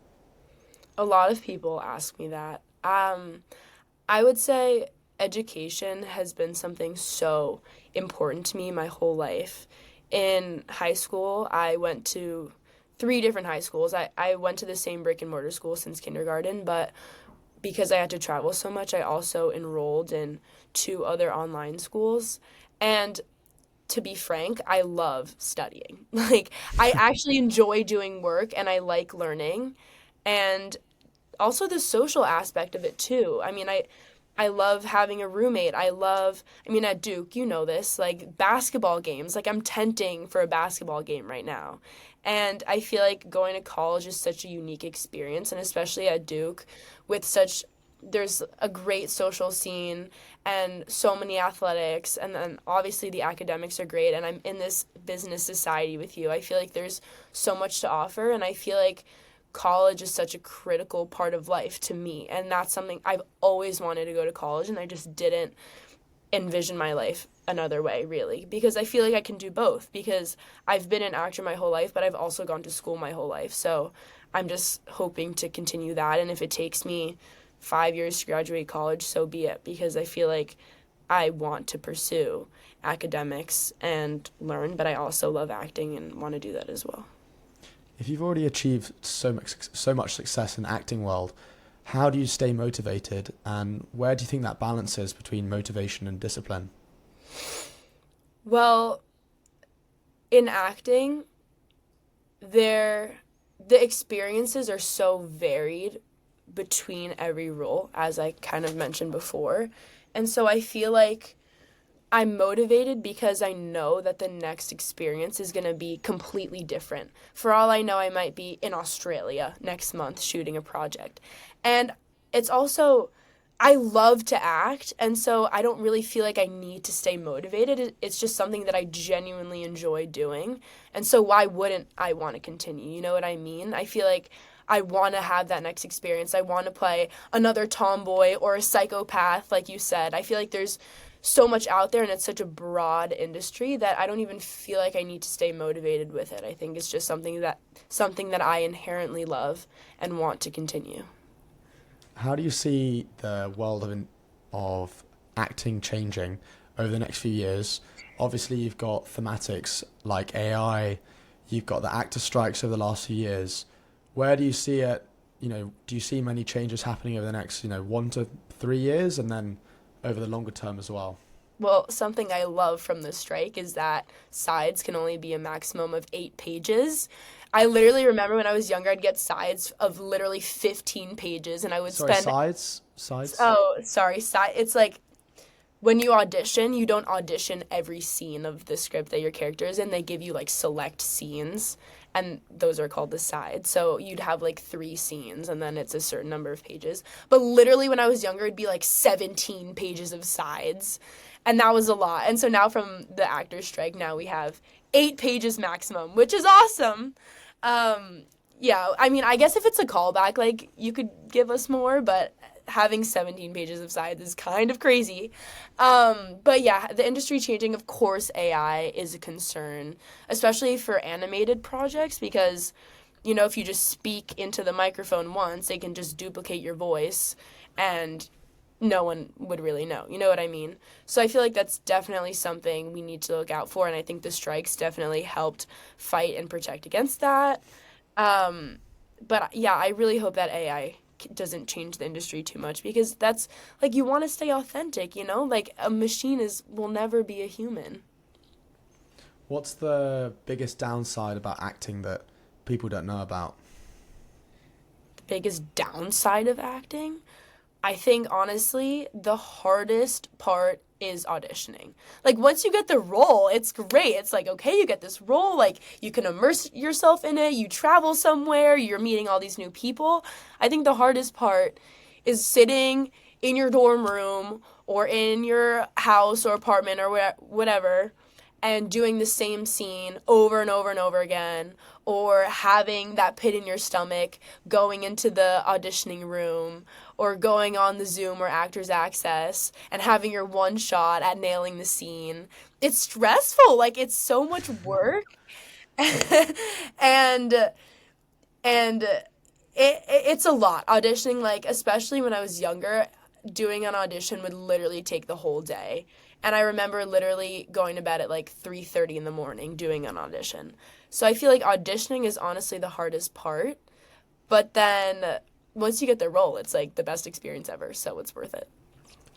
A lot of people ask me that. I would say education has been something so important to me my whole life. In high school, I went to three different high schools. I went to the same brick and mortar school since kindergarten, but because I had to travel so much, I also enrolled in two other online schools. And to be frank, I love studying. Like, I actually enjoy doing work and I like learning. And also the social aspect of it too. I mean, I love having a roommate. I mean, at Duke, you know this, like basketball games. Like, I'm tenting for a basketball game right now. And I feel like going to college is such a unique experience, and especially at Duke, with such, there's a great social scene and so many athletics, and then obviously the academics are great, and I'm in this business society with you. I feel like there's so much to offer, and I feel like college is such a critical part of life to me, and that's something I've always wanted to go to college, and I just didn't envision my life another way, really, because I feel like I can do both, because I've been an actor my whole life, but I've also gone to school my whole life. So I'm just hoping to continue that, and if it takes me 5 years to graduate college, so be it, because I feel like I want to pursue academics and learn, but I also love acting and want to do that as well. If you've already achieved so much success in the acting world, how do you stay motivated, and where do you think that balance is between motivation and discipline? Well, in acting, the experiences are so varied between every role, as I kind of mentioned before. And so I feel like I'm motivated because I know that the next experience is going to be completely different. For all I know, I might be in Australia next month shooting a project. And it's also, I love to act, and so I don't really feel like I need to stay motivated. It's just something that I genuinely enjoy doing. And so why wouldn't I want to continue? You know what I mean? I feel like I want to have that next experience. I want to play another tomboy or a psychopath, like you said. I feel like there's so much out there, and it's such a broad industry that I don't even feel like I need to stay motivated with it. I think it's just something that I inherently love and want to continue. How do you see the world of acting changing over the next few years? Obviously, you've got thematics like AI, you've got the actor strikes over the last few years. Where do you see it? Do you see many changes happening over the next, 1 to 3 years, and then over the longer term as well? Well, something I love from the strike is that sides can only be a maximum of 8 pages. I literally remember when I was younger, I'd get sides of literally 15 pages, and I would Sorry, spend. sides. Oh, sorry, side. It's like when you audition, you don't audition every scene of the script that your character is in. They give you like select scenes, and those are called the sides. So you'd have like 3 scenes, and then it's a certain number of pages. But literally when I was younger, it'd be like 17 pages of sides, and that was a lot. And so now from the actor's strike, now we have 8 pages maximum, which is awesome. Yeah, I mean, I guess if it's a callback, like, you could give us more, but having 17 pages of sides is kind of crazy. But yeah, the industry changing, of course, AI is a concern, especially for animated projects, because, if you just speak into the microphone once, they can just duplicate your voice, and no one would really know. You know what I mean? So I feel like that's definitely something we need to look out for, and I think the strikes definitely helped fight and protect against that. But yeah, I really hope that AI doesn't change the industry too much, because that's, like, you want to stay authentic, Like, a machine will never be a human. What's the biggest downside about acting that people don't know about? The biggest downside of acting? I think, honestly, the hardest part is auditioning. Like, once you get the role, it's great. It's like, okay, you get this role, like, you can immerse yourself in it, you travel somewhere, you're meeting all these new people. I think the hardest part is sitting in your dorm room or in your house or apartment or whatever, and doing the same scene over and over and over again, or having that pit in your stomach going into the auditioning room, or going on the Zoom or Actors Access and having your one shot at nailing the scene. It's stressful. Like, it's so much work. and and it's a lot. Auditioning, like, especially when I was younger, doing an audition would literally take the whole day. And I remember literally going to bed at like 3:30 in the morning doing an audition. So I feel like auditioning is honestly the hardest part. But then once you get the role, it's like the best experience ever. So it's worth it.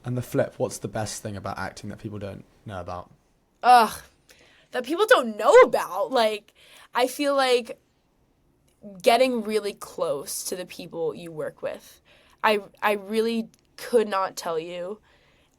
And the flip, what's the best thing about acting that people don't know about? Ugh, that people don't know about. Like, I feel like getting really close to the people you work with. I really could not tell you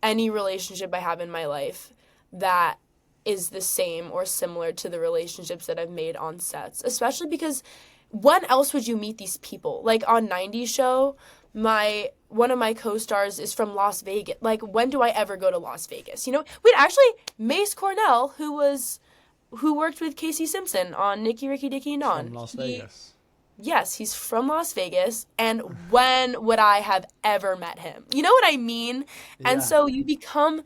any relationship I have in my life that is the same or similar to the relationships that I've made on sets, especially because when else would you meet these people? Like on 90s show, one of my co-stars is from Las Vegas. Like, when do I ever go to Las Vegas? You know, wait, actually, Mace Cornell, who worked with Casey Simpson on Nicky, Ricky, Dicky, and Don. From Las Vegas. Yes, he's from Las Vegas, and when would I have ever met him? You know what I mean? And Yeah. so you become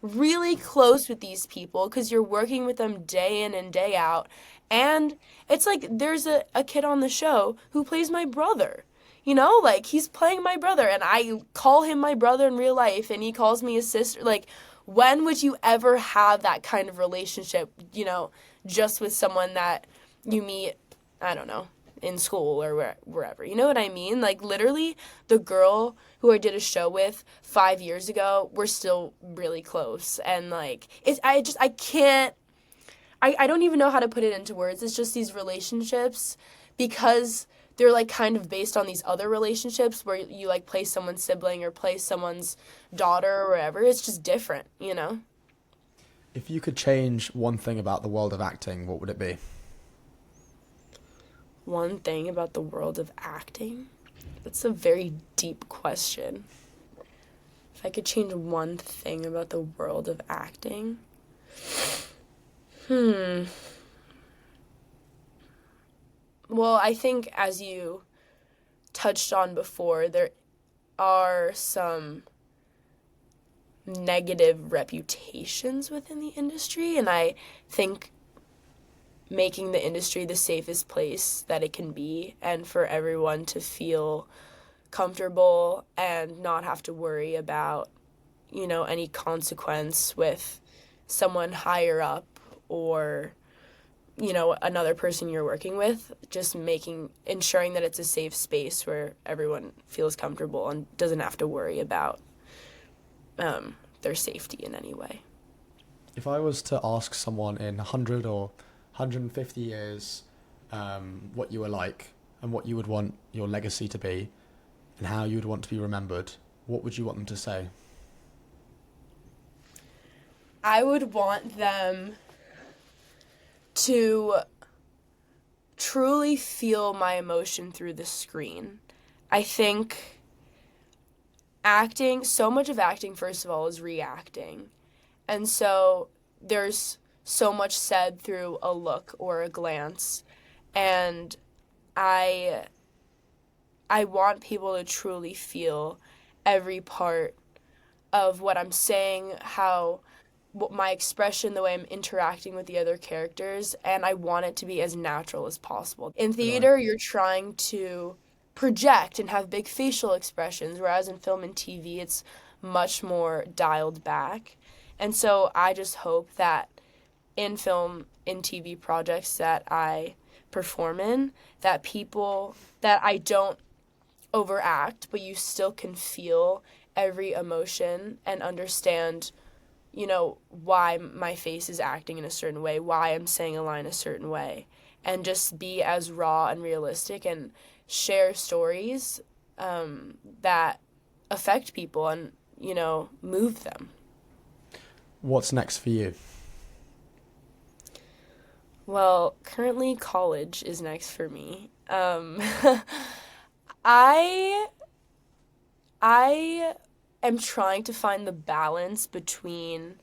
really close with these people because you're working with them day in and day out. And it's like there's a kid on the show who plays my brother. You know, like he's playing my brother, and I call him my brother in real life, and he calls me his sister. Like, when would you ever have that kind of relationship, you know, just with someone that you meet, I don't know, in school or wherever. You know what I mean? Like, literally, the girl who I did a show with 5 years ago, we're still really close. And, like, I can't, I don't even know how to put it into words. It's just these relationships, because they're, like, kind of based on these other relationships where you, like, play someone's sibling or play someone's daughter or whatever. It's just different, you know? If you could change one thing about the world of acting, what would it be? One thing about the world of acting? That's a very deep question. If I could change one thing about the world of acting? Well, I think, as you touched on before, there are some negative reputations within the industry, and I think making the industry the safest place that it can be, and for everyone to feel comfortable and not have to worry about, you know, any consequence with someone higher up or, you know, another person you're working with, just ensuring that it's a safe space where everyone feels comfortable and doesn't have to worry about their safety in any way. If I was to ask someone in 100 or 150 years what you were like and what you would want your legacy to be and how you would want to be remembered, what would you want them to say? I would want them to truly feel my emotion through the screen. I think so much of acting, first of all, is reacting. And so there's so much said through a look or a glance. And I want people to truly feel every part of what I'm saying, what my expression, the way I'm interacting with the other characters, and I want it to be as natural as possible. In theater, you're trying to project and have big facial expressions, whereas in film and TV, it's much more dialed back. And so I just hope that in film and TV projects that I perform in, that I don't overact, but you still can feel every emotion and understand, you know, why my face is acting in a certain way, why I'm saying a line a certain way, and just be as raw and realistic and share stories that affect people and, you know, move them. What's next for you? Well, currently college is next for me. I am trying to find the balance between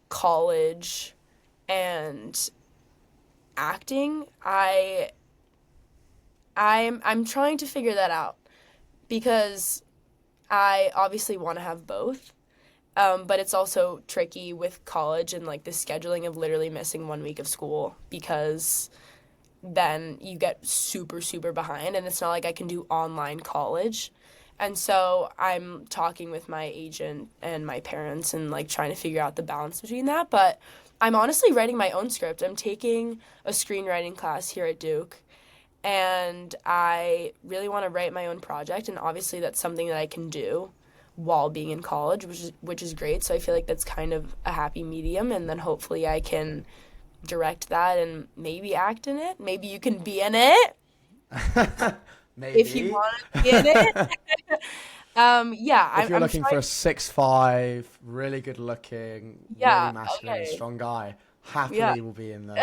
college and acting. I'm trying to figure that out because I obviously want to have both. But it's also tricky with college and, like, the scheduling of literally missing 1 week of school because then you get super, super behind, and it's not like I can do online college. And so I'm talking with my agent and my parents and like trying to figure out the balance between that. But I'm honestly writing my own script. I'm taking a screenwriting class here at Duke, and I really want to write my own project, and obviously that's something that I can do while being in college, which is great. So I feel like that's kind of a happy medium, and then hopefully I can direct that and maybe act in it. Maybe you can be in it if you Maybe. want to be in it. Yeah, If you're I'm looking for trying. a 6'5", really good looking, really Yeah, masculine, okay. strong guy, Yeah. happily will be in the.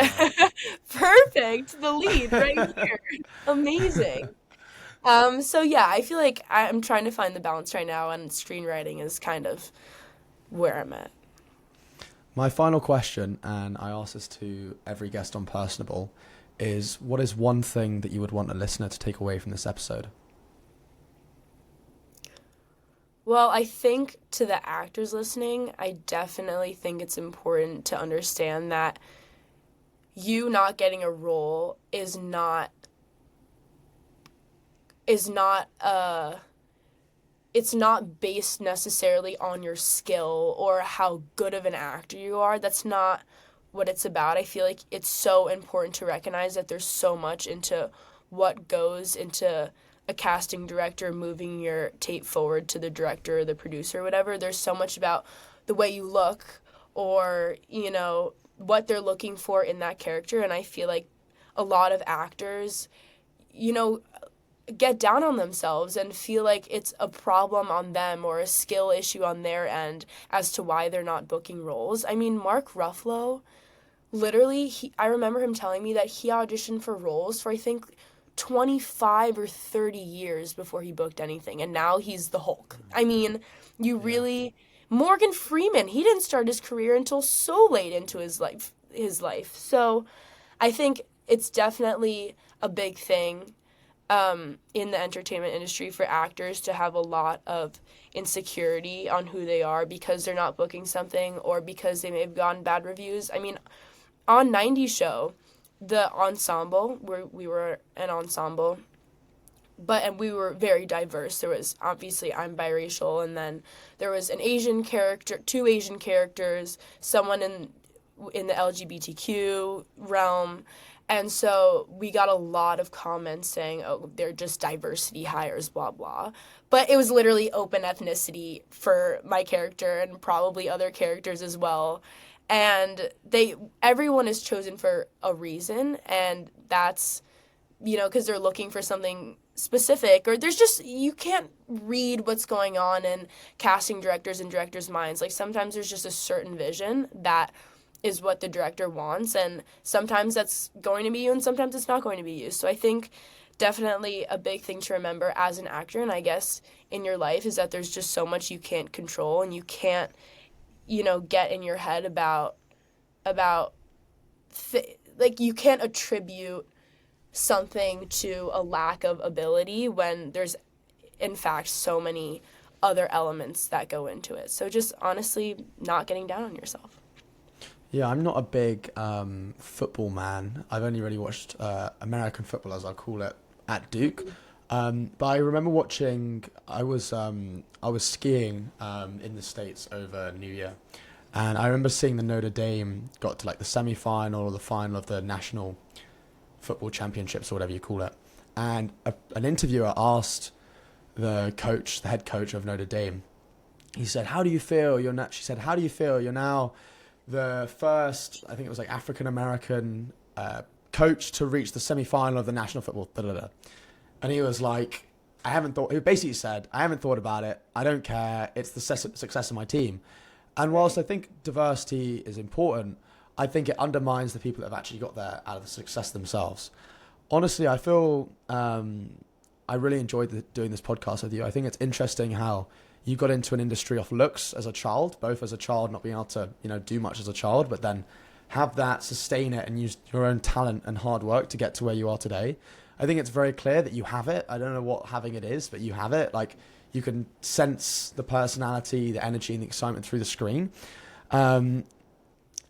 Perfect. The lead right here. Amazing. So yeah, I feel like I'm trying to find the balance right now, and screenwriting is kind of where I'm at. My final question, and I ask this to every guest on Personable, is what is one thing that you would want a listener to take away from this episode? Well, I think to the actors listening, I definitely think it's important to understand that you not getting a role is not it's not based necessarily on your skill or how good of an actor you are. That's not what it's about. I feel like it's so important to recognize that there's so much into what goes into a casting director moving your tape forward to the director or the producer or whatever. There's so much about the way you look, or, what they're looking for in that character. And I feel like a lot of actors, you know, get down on themselves and feel like it's a problem on them or a skill issue on their end as to why they're not booking roles. I mean, Mark Ruffalo, literally, I remember him telling me that he auditioned for roles for, I think, 25 or 30 years before he booked anything, and now he's the Hulk. I mean, you Yeah. really Morgan Freeman, he didn't start his career until so late into his life. So, I think it's definitely a big thing in the entertainment industry for actors to have a lot of insecurity on who they are because they're not booking something or because they may have gotten bad reviews. I mean, on 90s show, the ensemble, where we were an ensemble, and we were very diverse. There was, obviously, I'm biracial, and then there was an Asian character, two Asian characters, someone in the LGBTQ realm. And so we got a lot of comments saying, oh, they're just diversity hires, blah, blah. But it was literally open ethnicity for my character and probably other characters as well. And everyone is chosen for a reason, and that's, because they're looking for something specific, or there's just, you can't read what's going on in casting directors and directors' minds. Like, sometimes there's just a certain vision that is what the director wants, and sometimes that's going to be you and sometimes it's not going to be you. So I think definitely a big thing to remember as an actor, and I guess in your life, is that there's just so much you can't control, and you can't, get in your head about like, you can't attribute something to a lack of ability when there's in fact so many other elements that go into it. So just honestly not getting down on yourself. Yeah, I'm not a big football man. I've only really watched American football, as I'll call it, at Duke. But I remember watching. I was skiing in the States over New Year, and I remember seeing the Notre Dame got to like the semi-final or the final of the national football championships or whatever you call it. And an interviewer asked the head coach of Notre Dame. He said, "How do you feel? She said, "How do you feel? You're now the first, I think it was like African American coach to reach the semi-final of the national football." Da, da, da. And he was like, he basically said, "I haven't thought about it. I don't care. It's the success of my team." And whilst I think diversity is important, I think it undermines the people that have actually got there out of the success themselves. Honestly, I feel I really enjoyed doing this podcast with you. I think it's interesting how you got into an industry off looks as a child, both as a child not being able to, do much as a child, but then have that, sustain it, and use your own talent and hard work to get to where you are today. I think it's very clear that you have it. I don't know what having it is, but you have it. Like, you can sense the personality, the energy, and the excitement through the screen. And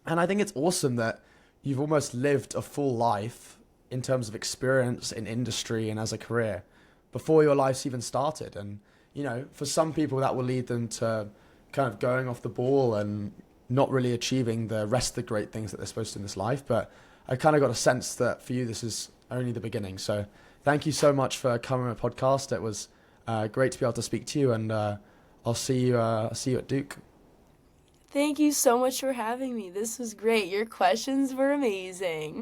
I think it's awesome that you've almost lived a full life in terms of experience in industry and as a career before your life's even started. And for some people that will lead them to kind of going off the ball and not really achieving the rest of the great things that they're supposed to in this life. But I kind of got a sense that for you, this is only the beginning. So thank you so much for coming on my podcast. It was great to be able to speak to you, and I'll see you at Duke. Thank you so much for having me. This was great. Your questions were amazing.